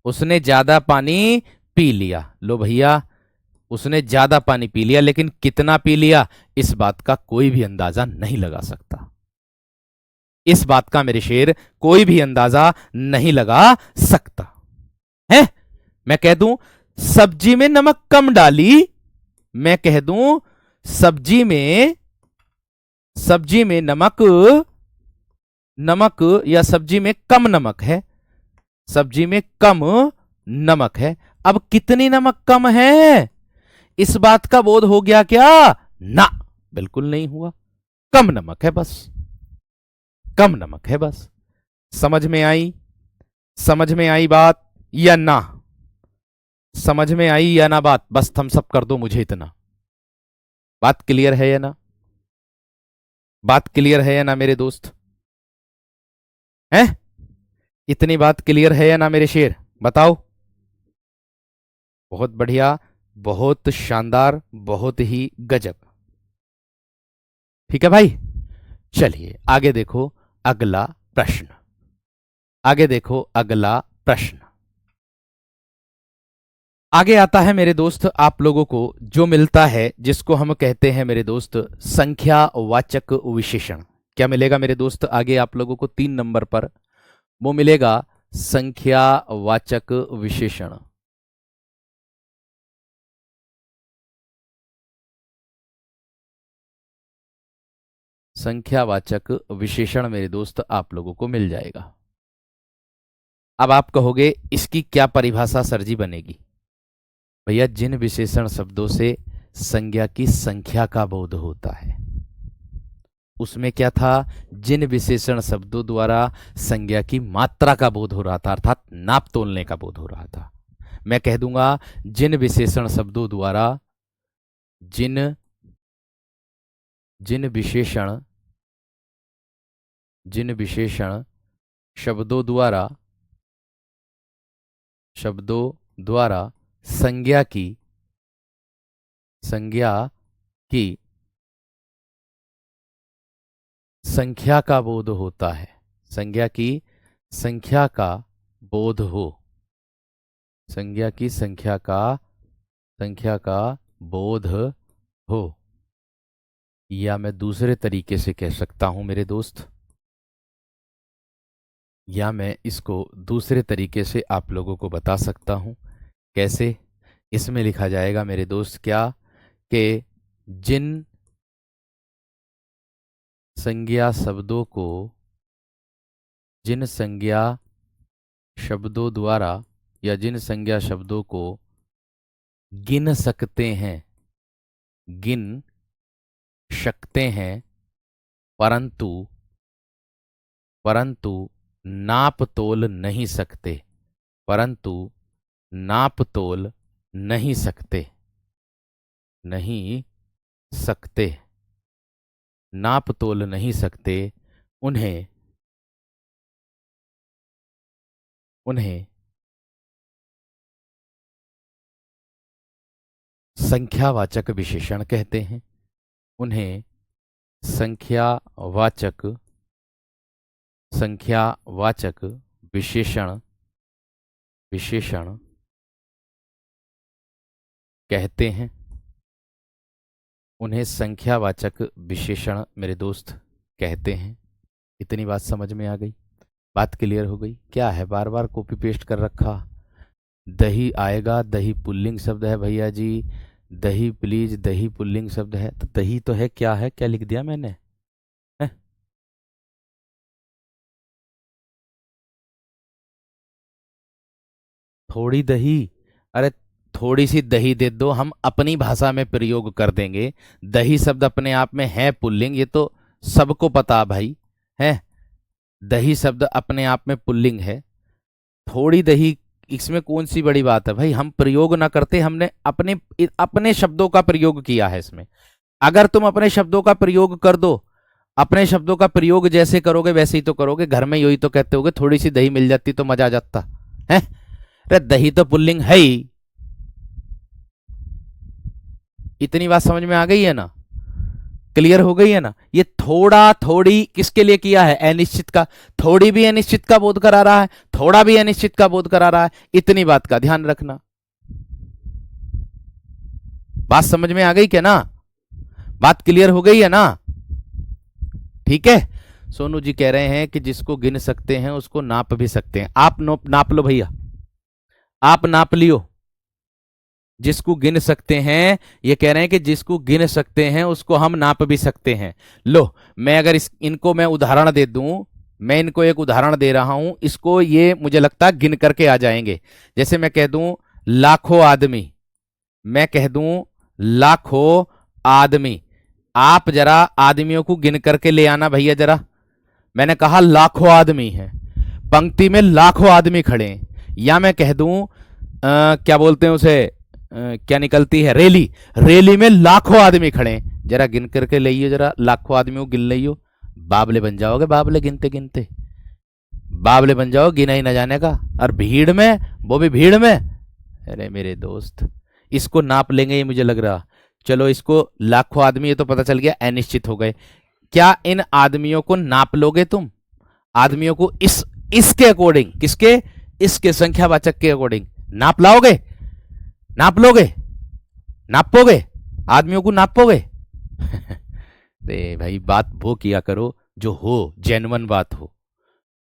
उसने ज्यादा पानी पी लिया। लो भैया उसने ज्यादा पानी पी लिया, लेकिन कितना पी लिया इस बात का कोई भी अंदाजा नहीं लगा सकता, इस बात का मेरे शेर कोई भी अंदाजा नहीं लगा सकता है। मैं कह दूं सब्जी में नमक कम डाली, मैं कह दूं सब्जी में, सब्जी में नमक, नमक या सब्जी में कम नमक है, सब्जी में कम नमक है। अब कितनी नमक कम है इस बात का बोध हो गया क्या? ना, बिल्कुल नहीं हुआ, कम नमक है बस, कम नमक है बस। समझ में आई? समझ में आई बात या ना? समझ में आई या ना बात? बस थम्स अप कर दो मुझे इतना। बात क्लियर है या ना? बात क्लियर है या ना मेरे दोस्त? हैं? इतनी बात क्लियर है या ना मेरे शेर? बताओ। बहुत बढ़िया, बहुत शानदार, बहुत ही गजब। ठीक है भाई, चलिए आगे देखो अगला प्रश्न, आगे देखो अगला प्रश्न। आगे आता है मेरे दोस्त आप लोगों को जो मिलता है, जिसको हम कहते हैं मेरे दोस्त संख्यावाचक विशेषण। क्या मिलेगा मेरे दोस्त आगे आप लोगों को 3 नंबर पर? वो मिलेगा संख्यावाचक विशेषण। संख्यावाचक विशेषण मेरे दोस्त आप लोगों को मिल जाएगा। अब आप कहोगे इसकी क्या परिभाषा सर जी बनेगी? भैया जिन विशेषण शब्दों से संज्ञा की संख्या का बोध होता है, उसमें क्या था, जिन विशेषण शब्दों द्वारा संज्ञा की मात्रा का बोध हो रहा था, अर्थात नाप तोलने का बोध हो रहा था। मैं कह दूंगा जिन विशेषण शब्दों द्वारा, जिन जिन विशेषण जिन विशेषण शब्दों द्वारा, शब्दों द्वारा संज्ञा की, संज्ञा की संख्या का बोध होता है, संज्ञा की संख्या का बोध हो, संख्या का बोध हो। या मैं दूसरे तरीके से कह सकता हूं मेरे दोस्त, या मैं इसको दूसरे तरीके से आप लोगों को बता सकता हूं। कैसे? इसमें लिखा जाएगा मेरे दोस्त क्या, कि जिन संज्ञा शब्दों को, जिन संज्ञा शब्दों द्वारा या जिन संज्ञा शब्दों को गिन सकते हैं, गिन सकते हैं, परंतु परंतु नाप तोल नहीं सकते, परंतु नाप तोल नहीं सकते, नहीं सकते, नाप तोल नहीं सकते, उन्हें उन्हें संख्यावाचक विशेषण कहते हैं, उन्हें संख्यावाचक संख्यावाचक विशेषण विशेषण कहते हैं, उन्हें संख्यावाचक विशेषण मेरे दोस्त कहते हैं। इतनी बात समझ में आ गई? बात क्लियर हो गई? क्या है बार बार कॉपी पेस्ट कर रखा? दही आएगा, दही पुल्लिंग शब्द है भैया जी, दही प्लीज, दही पुल्लिंग शब्द है, तो दही तो है, क्या है, क्या लिख दिया मैंने है? थोड़ी दही, अरे थोड़ी सी दही दे दो, हम अपनी भाषा में प्रयोग कर देंगे। दही शब्द अपने आप में है पुल्लिंग, ये तो सबको पता भाई है। दही शब्द अपने आप में पुल्लिंग है, थोड़ी दही, इसमें कौन सी बड़ी बात है भाई? हम प्रयोग ना करते, हमने अपने अपने शब्दों का प्रयोग किया है इसमें। अगर तुम अपने शब्दों का प्रयोग कर दो, अपने शब्दों का प्रयोग जैसे करोगे वैसे ही तो करोगे। घर में यही तो कहते होगे, थोड़ी सी दही मिल जाती तो मजा आ जाता है। अरे दही तो पुल्लिंग है ही। इतनी बात समझ में आ गई है ना? क्लियर हो गई है ना? ये थोड़ा थोड़ी किसके लिए किया है? अनिश्चित का। थोड़ी भी अनिश्चित का बोध करा रहा है, थोड़ा भी अनिश्चित का बोध करा रहा है। इतनी बात का ध्यान रखना। बात समझ में आ गई क्या ना? बात क्लियर हो गई है ना? ठीक है। सोनू जी कह रहे हैं कि जिसको गिन सकते हैं उसको नाप भी सकते हैं। आप नाप लो भैया, आप नाप लियो। जिसको गिन सकते हैं, ये कह रहे हैं कि जिसको गिन सकते हैं उसको हम नाप भी सकते हैं। लो, मैं अगर इनको मैं उदाहरण दे दूं, मैं इनको एक उदाहरण दे रहा हूं, इसको ये मुझे लगता है गिन करके आ जाएंगे। जैसे मैं कह दूं लाखों आदमी, मैं कह दूं लाखों आदमी, आप जरा आदमियों को गिन करके ले आना भैया जरा। मैंने कहा लाखों आदमी हैं, पंक्ति में लाखों आदमी खड़े हैं। या मैं कह दूं क्या बोलते हैं उसे, क्या निकलती है, रैली, रैली में लाखों आदमी खड़े हैं, जरा गिन करके लाइयो, जरा लाखों आदमियों को गिन लियो। बाबले बन जाओगे, बाबले गिनते गिनते बाबले बन जाओ, गिना ही न जाने का। और भीड़ में, वो भी भीड़ में, अरे मेरे दोस्त इसको नाप लेंगे ये मुझे लग रहा। चलो इसको लाखों आदमी, ये तो पता चल गया अनिश्चित हो गए। क्या इन आदमियों को नाप लोगे तुम? आदमियों को इसके अकॉर्डिंग, किसके? इसके संख्यावाचक के अकॉर्डिंग नाप लाओगे? नाप लोगे? नापोगे? आदमियों को नापोगे? भाई बात वो किया करो जो हो, जेन्युइन बात हो,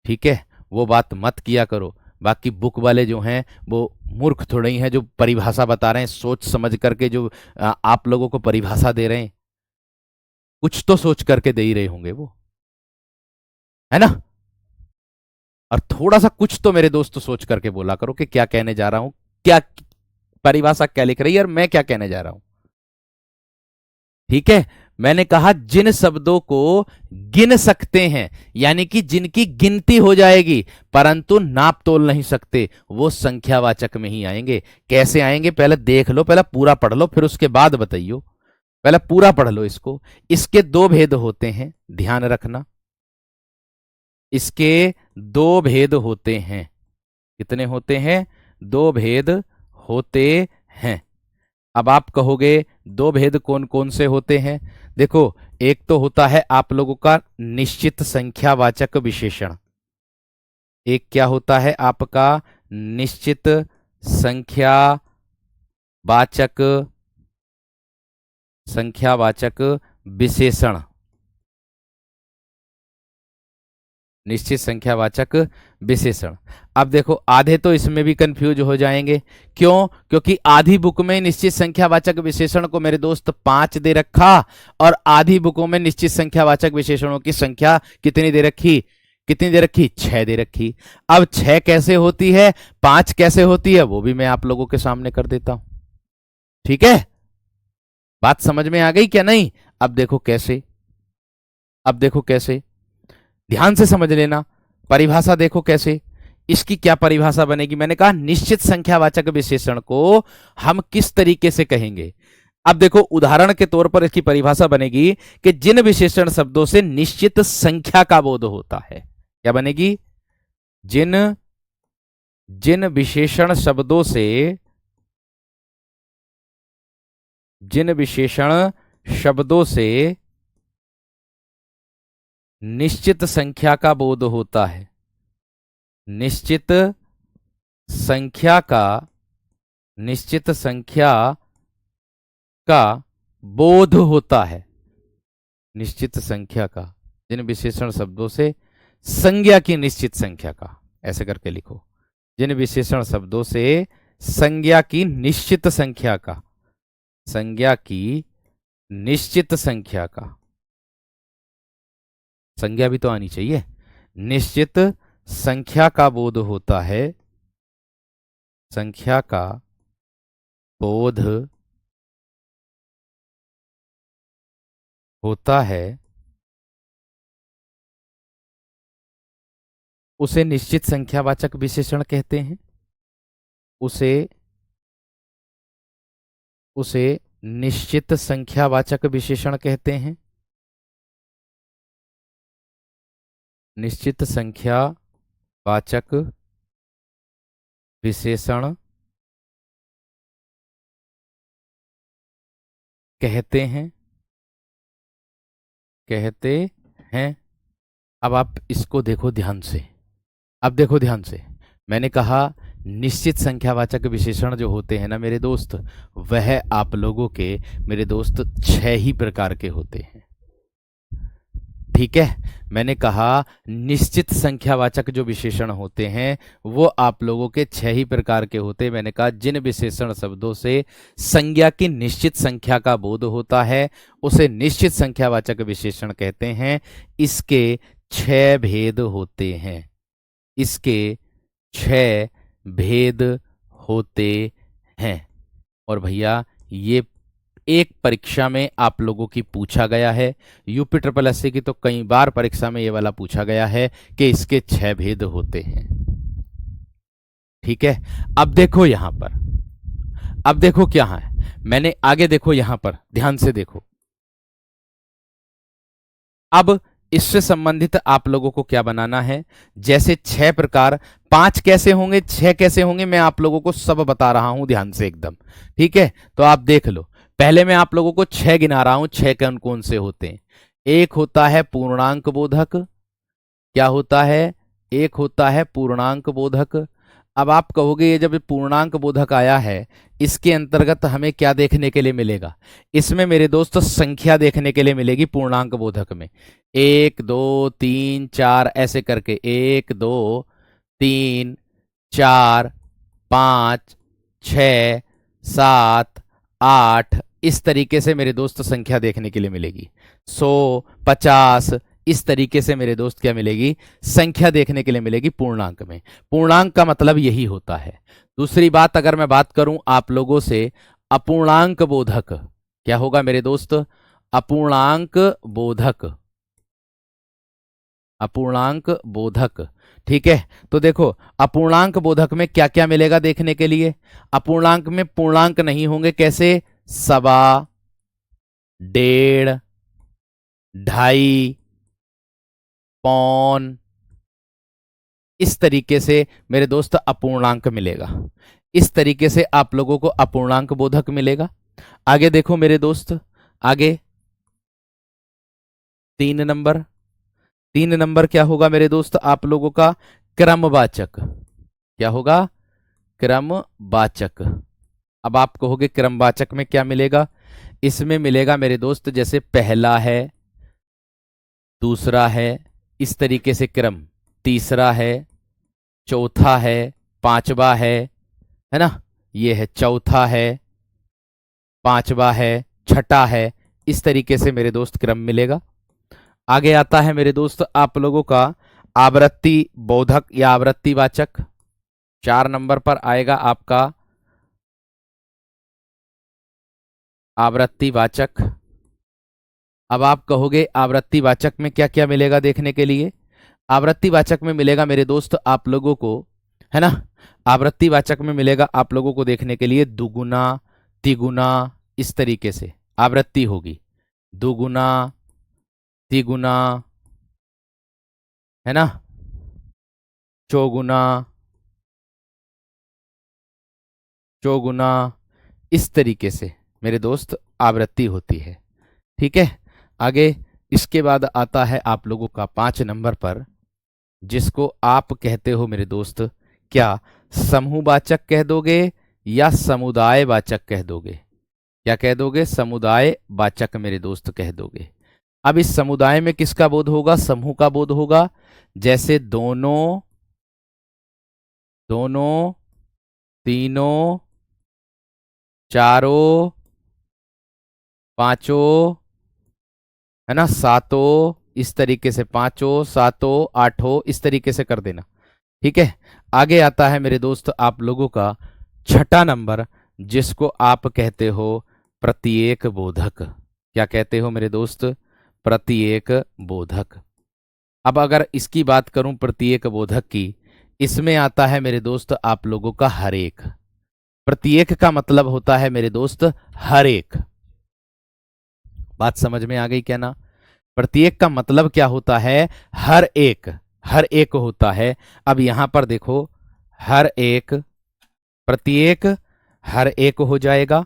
ठीक है? वो बात मत किया करो। बाकी बुक वाले जो हैं वो मूर्ख थोड़े ही हैं जो परिभाषा बता रहे हैं, सोच समझ करके जो आप लोगों को परिभाषा दे रहे हैं, कुछ तो सोच करके दे ही रहे होंगे वो, है ना? और थोड़ा सा कुछ तो मेरे दोस्त सोच करके बोला करो कि क्या कहने जा रहा हूं, क्या परिभाषा क्या लिख रही है और मैं क्या कहने जा रहा हूं। ठीक है, मैंने कहा जिन शब्दों को गिन सकते हैं, यानी कि जिनकी गिनती हो जाएगी, परंतु नाप तोल नहीं सकते, वो संख्यावाचक में ही आएंगे। कैसे आएंगे पहले देख लो, पहले पूरा पढ़ लो, फिर उसके बाद बताइयो। पहले पूरा पढ़ लो इसको। इसके दो भेद होते हैं, ध्यान रखना। इसके दो भेद होते हैं। कितने होते हैं? दो भेद होते हैं। अब आप कहोगे दो भेद कौन कौन से होते हैं? देखो, एक तो होता है आप लोगों का निश्चित संख्यावाचक विशेषण। एक क्या होता है आपका निश्चित संख्यावाचक विशेषण। निश्चित संख्यावाचक विशेषण। अब देखो, आधे तो इसमें भी कंफ्यूज हो जाएंगे। क्यों? क्योंकि आधी बुक में निश्चित संख्यावाचक विशेषण को मेरे दोस्त 5 दे रखा, और आधी बुकों में निश्चित संख्यावाचक विशेषणों की संख्या कितनी दे रखी? कितनी दे रखी? 6 दे रखी। अब 6 कैसे होती है, 5 कैसे होती है, वो भी मैं आप लोगों के सामने कर देता हूं। ठीक है, बात समझ में आ गई क्या? नहीं? अब देखो कैसे, अब देखो कैसे, ध्यान से समझ लेना। परिभाषा देखो कैसे, इसकी क्या परिभाषा बनेगी। मैंने कहा निश्चित संख्यावाचक विशेषण को हम किस तरीके से कहेंगे। अब देखो, उदाहरण के तौर पर इसकी परिभाषा बनेगी कि जिन विशेषण शब्दों से निश्चित संख्या का बोध होता है। क्या बनेगी? जिन विशेषण शब्दों से निश्चित संख्या का बोध होता है। निश्चित संख्या का बोध होता है। निश्चित संख्या का, जिन विशेषण शब्दों से संज्ञा की निश्चित संख्या का, ऐसे करके लिखो, जिन विशेषण शब्दों से संज्ञा की निश्चित संख्या का, संज्ञा की निश्चित संख्या का, संज्ञा भी तो आनी चाहिए, निश्चित संख्या का बोध होता है। संख्या का बोध होता है, उसे निश्चित संख्यावाचक विशेषण कहते हैं। उसे निश्चित संख्यावाचक विशेषण कहते हैं। निश्चित संख्यावाचक विशेषण कहते हैं। अब आप इसको देखो ध्यान से। अब देखो ध्यान से, मैंने कहा निश्चित संख्यावाचक विशेषण जो होते हैं ना मेरे दोस्त, वह आप लोगों के मेरे दोस्त 6 ही प्रकार के होते हैं। ठीक है, मैंने कहा निश्चित संख्यावाचक जो विशेषण होते हैं वो आप लोगों के 6 ही प्रकार के होते हैं। मैंने कहा जिन विशेषण शब्दों से संज्ञा की निश्चित संख्या का बोध होता है उसे निश्चित संख्यावाचक विशेषण कहते हैं। इसके 6 भेद होते हैं। इसके 6 भेद होते हैं। और भैया ये एक परीक्षा में आप लोगों की पूछा गया है, यूपी ट्रिपल एससी की तो कई बार परीक्षा में ये वाला पूछा गया है कि इसके 6 भेद होते हैं। ठीक है, अब देखो यहां पर, अब देखो क्या है, मैंने आगे देखो यहां पर ध्यान से देखो। अब इससे संबंधित आप लोगों को क्या बनाना है, जैसे 6 प्रकार, 5 कैसे होंगे, 6 कैसे होंगे, मैं आप लोगों को सब बता रहा हूं ध्यान से एकदम। ठीक है, तो आप देख लो। पहले मैं आप लोगों को 6 गिना रहा हूं, 6 कौन कौन से होते हैं। एक होता है पूर्णांक बोधक। क्या होता है? एक होता है पूर्णांक बोधक। अब आप कहोगे ये जब पूर्णांक बोधक आया है, इसके अंतर्गत हमें क्या देखने के लिए मिलेगा? इसमें मेरे दोस्त संख्या देखने के लिए मिलेगी पूर्णांक बोधक में। 1 2 3 4 ऐसे करके 1 2 3 4 5 6 7 8 इस तरीके से मेरे दोस्त संख्या देखने के लिए मिलेगी। 100 50 इस तरीके से मेरे दोस्त क्या मिलेगी? संख्या देखने के लिए मिलेगी पूर्णांक में। पूर्णांक का मतलब यही होता है। दूसरी बात अगर मैं बात करूं आप लोगों से अपूर्णांक बोधक, क्या होगा मेरे दोस्त? अपूर्णांक बोधक। अपूर्णांक बोधक। ठीक है, तो देखो अपूर्णांक बोधक में क्या क्या मिलेगा देखने के लिए? अपूर्णांक में पूर्णांक नहीं होंगे, कैसे? 1.25 1.5 2.5 पौन, इस तरीके से मेरे दोस्त अपूर्णांक मिलेगा। इस तरीके से आप लोगों को अपूर्णांक बोधक मिलेगा। आगे देखो मेरे दोस्त, आगे 3 नंबर, 3 नंबर क्या होगा मेरे दोस्त आप लोगों का? क्रमवाचक। क्या होगा? क्रमवाचक। अब आप कहोगे क्रमवाचक में क्या मिलेगा? इसमें मिलेगा मेरे दोस्त जैसे पहला है, दूसरा है, इस तरीके से क्रम, तीसरा है, चौथा है, पांचवा है ना, ये है चौथा है, पांचवा है, छठा है, इस तरीके से मेरे दोस्त क्रम मिलेगा। आगे आता है मेरे दोस्त आप लोगों का आवृत्ति बोधक या आवृत्ति वाचक। 4 नंबर पर आएगा आपका आवृत्ति वाचक। अब आप कहोगे आवृत्ति वाचक में क्या क्या मिलेगा देखने के लिए? आवृत्ति वाचक में मिलेगा मेरे दोस्त आप लोगों को, है ना, आवृत्ति वाचक में मिलेगा आप लोगों को देखने के लिए दुगुना, तिगुना, इस तरीके से आवृत्ति होगी। दुगुना, तिगुना, है ना, चौगुना, चौगुना, इस तरीके से मेरे दोस्त आवृत्ति होती है। ठीक है। आगे इसके बाद आता है आप लोगों का 5 नंबर पर, जिसको आप कहते हो मेरे दोस्त, क्या समूहवाचक कह दोगे या समुदाय वाचक कह दोगे? क्या कह दोगे? समुदाय वाचक मेरे दोस्त कह दोगे। अब इस समुदाय में किसका बोध होगा? समूह का बोध होगा। जैसे दोनों, दोनों, तीनों, चारों, पांचों, है ना, सातों, इस तरीके से पांचों, सातों, आठों, इस तरीके से कर देना। ठीक है। आगे आता है मेरे दोस्त आप लोगों का 6 नंबर, जिसको आप कहते हो प्रत्येक बोधक। क्या कहते हो मेरे दोस्त? प्रत्येक बोधक। अब अगर इसकी बात करूं प्रत्येक बोधक की, इसमें आता है मेरे दोस्त आप लोगों का हर एक। प्रत्येक का मतलब होता है मेरे दोस्त हर एक। बात समझ में आ गई क्या ना? प्रत्येक का मतलब क्या होता है? हर एक, हर एक होता है। अब यहां पर देखो, हर एक, प्रत्येक, हर एक हो जाएगा।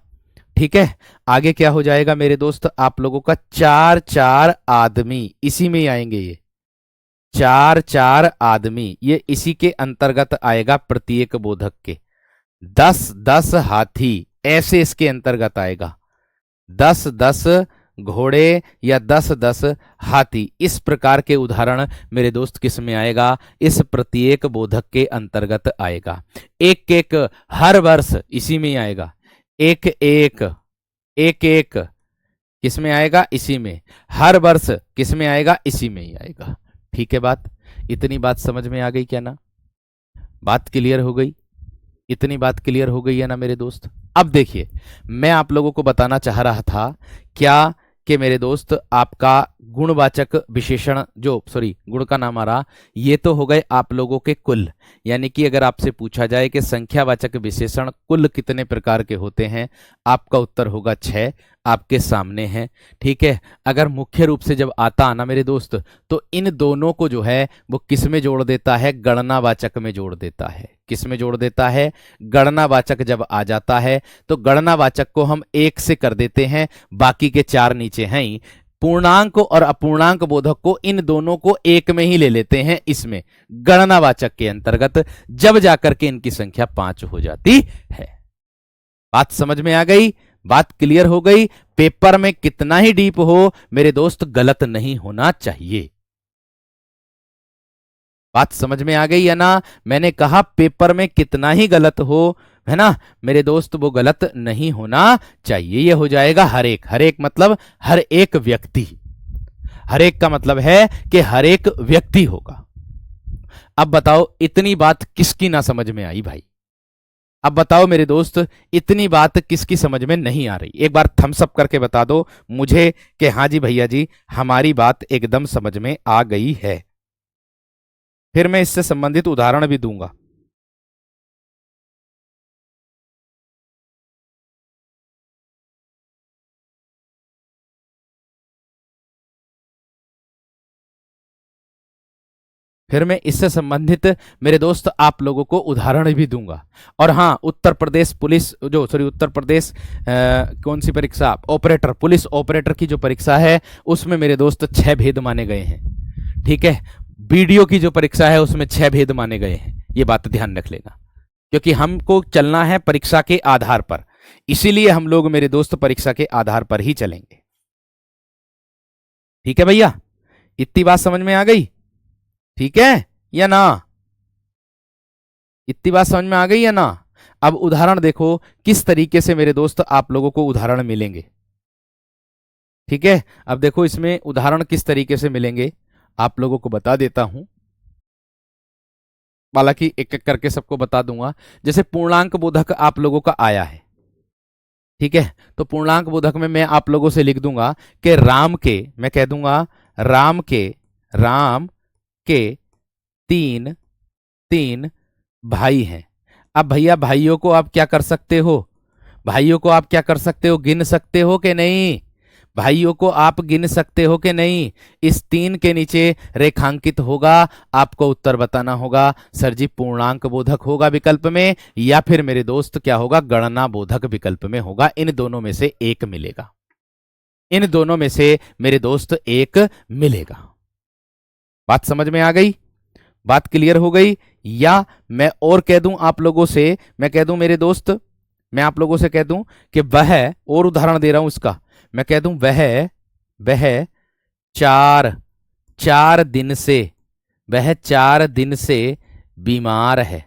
ठीक है। आगे क्या हो जाएगा मेरे दोस्त आप लोगों का? चार चार आदमी, इसी में ही आएंगे ये। चार चार आदमी, ये इसी के अंतर्गत आएगा प्रत्येक बोधक के। 10 10 हाथी, ऐसे इसके अंतर्गत आएगा। 10 10 घोड़े या 10 10 हाथी, इस प्रकार के उदाहरण मेरे दोस्त किस में आएगा? इस प्रत्येक बोधक के अंतर्गत आएगा। एक एक, हर वर्ष, इसी में ही आएगा। एक एक, एक एक, किस में आएगा? इसी में। हर वर्ष किस में आएगा? इसी में ही आएगा। ठीक है। बात, इतनी बात समझ में आ गई क्या ना? बात क्लियर हो गई? इतनी बात क्लियर हो गई है ना मेरे दोस्त? अब देखिए, मैं आप लोगों को बताना चाह रहा था क्या, कि मेरे दोस्त आपका गुणवाचक विशेषण, जो सॉरी गुण का नाम आ रहा, ये तो हो गए आप लोगों के कुल। यानी कि अगर आपसे पूछा जाए कि संख्यावाचक विशेषण कुल कितने प्रकार के होते हैं, आपका उत्तर होगा 6, आपके सामने है। ठीक है। अगर मुख्य रूप से जब आता आना मेरे दोस्त, तो इन दोनों को जो है वो किस में जोड़ देता है? गणनावाचक में जोड़ देता है। किस में जोड़ देता है? गणनावाचक जब आ जाता है तो गणनावाचक को हम 1 से कर देते हैं, बाकी के 4 नीचे हैं ही। पूर्णांक और अपूर्णांक बोधक को, इन दोनों को 1 में ही ले लेते हैं इसमें गणनावाचक के अंतर्गत, जब जाकर के इनकी संख्या 5 हो जाती है। बात समझ में आ गई? बात क्लियर हो गई? पेपर में कितना ही डीप हो मेरे दोस्त, गलत नहीं होना चाहिए। बात समझ में आ गई है ना? मैंने कहा पेपर में कितना ही गलत हो, है ना मेरे दोस्त, वो गलत नहीं होना चाहिए। ये हो जाएगा हर एक। हर एक मतलब हर एक व्यक्ति। हर एक का मतलब है कि हर एक व्यक्ति होगा। अब बताओ इतनी बात किसकी ना समझ में आई भाई? अब बताओ मेरे दोस्त, इतनी बात किसकी समझ में नहीं आ रही? एक बार थम्स अप करके बता दो मुझे कि हाँ जी भैया जी, हमारी बात एकदम समझ में आ गई है। फिर मैं इससे संबंधित उदाहरण भी दूंगा। फिर मैं इससे संबंधित मेरे दोस्त आप लोगों को उदाहरण भी दूंगा। और हाँ, उत्तर प्रदेश पुलिस उत्तर प्रदेश कौन सी परीक्षा, ऑपरेटर, पुलिस ऑपरेटर की जो परीक्षा है उसमें मेरे दोस्त 6 भेद माने गए हैं। ठीक है, बीडीओ की जो परीक्षा है उसमें 6 भेद माने गए हैं। ये बात ध्यान रख लेना, क्योंकि हमको चलना है परीक्षा के आधार पर, इसीलिए हम लोग मेरे दोस्त परीक्षा के आधार पर ही चलेंगे। ठीक है भैया, इतनी बात समझ में आ गई? ठीक है या ना? इतनी बात समझ में आ गई या ना? अब उदाहरण देखो किस तरीके से मेरे दोस्त आप लोगों को उदाहरण मिलेंगे। ठीक है, अब देखो इसमें उदाहरण किस तरीके से मिलेंगे आप लोगों को बता देता हूं, हालांकि एक एक करके सबको बता दूंगा। जैसे पूर्णांक बोधक आप लोगों का आया है, ठीक है, तो पूर्णांक बोधक में मैं आप लोगों से लिख दूंगा कि राम के, मैं कह दूंगा राम के 3 भाई हैं। अब भैया भाइयों को आप क्या कर सकते हो, भाइयों को आप क्या कर सकते हो, गिन सकते हो कि नहीं? भाइयों को आप गिन सकते हो कि नहीं? इस 3 के नीचे रेखांकित होगा, आपको उत्तर बताना होगा। सर जी पूर्णांक बोधक होगा विकल्प में, या फिर मेरे दोस्त क्या होगा, गणना बोधक विकल्प में होगा। इन दोनों में से एक मिलेगा, इन दोनों में से मेरे दोस्त एक मिलेगा। बात समझ में आ गई? बात क्लियर हो गई? या मैं और कह दूं आप लोगों से, मैं कह दूं मेरे दोस्त, मैं आप लोगों से कह दूं कि वह, और उदाहरण दे रहा हूं इसका, मैं कह दूं वह 4 दिन से, वह 4 दिन से बीमार है।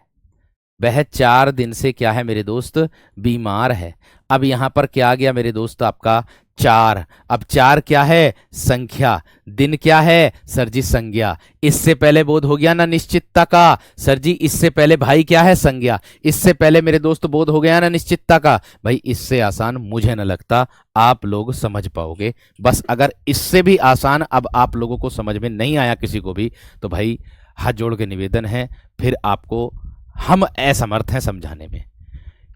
वह 4 दिन से क्या है मेरे दोस्त, बीमार है। अब यहां पर क्या आ गया मेरे दोस्त आपका 4। अब 4 क्या है, संख्या, दिन क्या है सर जी, संज्ञा। इससे पहले बोध हो गया ना निश्चितता का, सर जी इससे पहले भाई क्या है, संज्ञा। इससे पहले मेरे दोस्त बोध हो गया ना निश्चितता का। भाई इससे आसान मुझे न लगता आप लोग समझ पाओगे। बस अगर इससे भी आसान अब आप लोगों को समझ में नहीं आया किसी को भी, तो भाई हाथ जोड़ के निवेदन है, फिर आपको हम असमर्थ हैं समझाने में।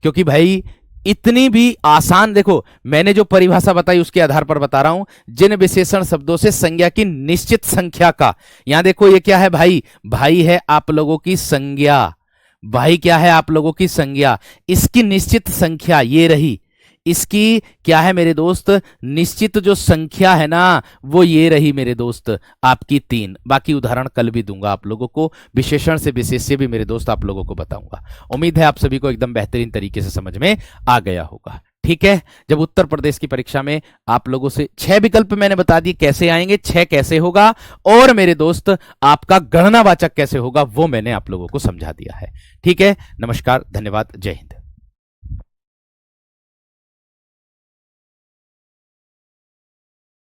क्योंकि भाई इतनी भी आसान, देखो मैंने जो परिभाषा बताई उसके आधार पर बता रहा हूं, जिन विशेषण शब्दों से संज्ञा की निश्चित संख्या का, यहां देखो ये क्या है भाई, भाई है आप लोगों की संज्ञा, भाई क्या है आप लोगों की संज्ञा, इसकी निश्चित संख्या ये रही, इसकी क्या है मेरे दोस्त, निश्चित जो संख्या है ना वो ये रही मेरे दोस्त आपकी 3। बाकी उदाहरण कल भी दूंगा आप लोगों को, विशेषण से विशेष्य भी मेरे दोस्त आप लोगों को बताऊंगा। उम्मीद है आप सभी को एकदम बेहतरीन तरीके से समझ में आ गया होगा। ठीक है, जब उत्तर प्रदेश की परीक्षा में आप लोगों से 6 विकल्प मैंने बता दिए कैसे आएंगे, 6 कैसे होगा, और मेरे दोस्त आपका गणनावाचक कैसे होगा वो मैंने आप लोगों को समझा दिया है। ठीक है, नमस्कार, धन्यवाद, जय हिंद।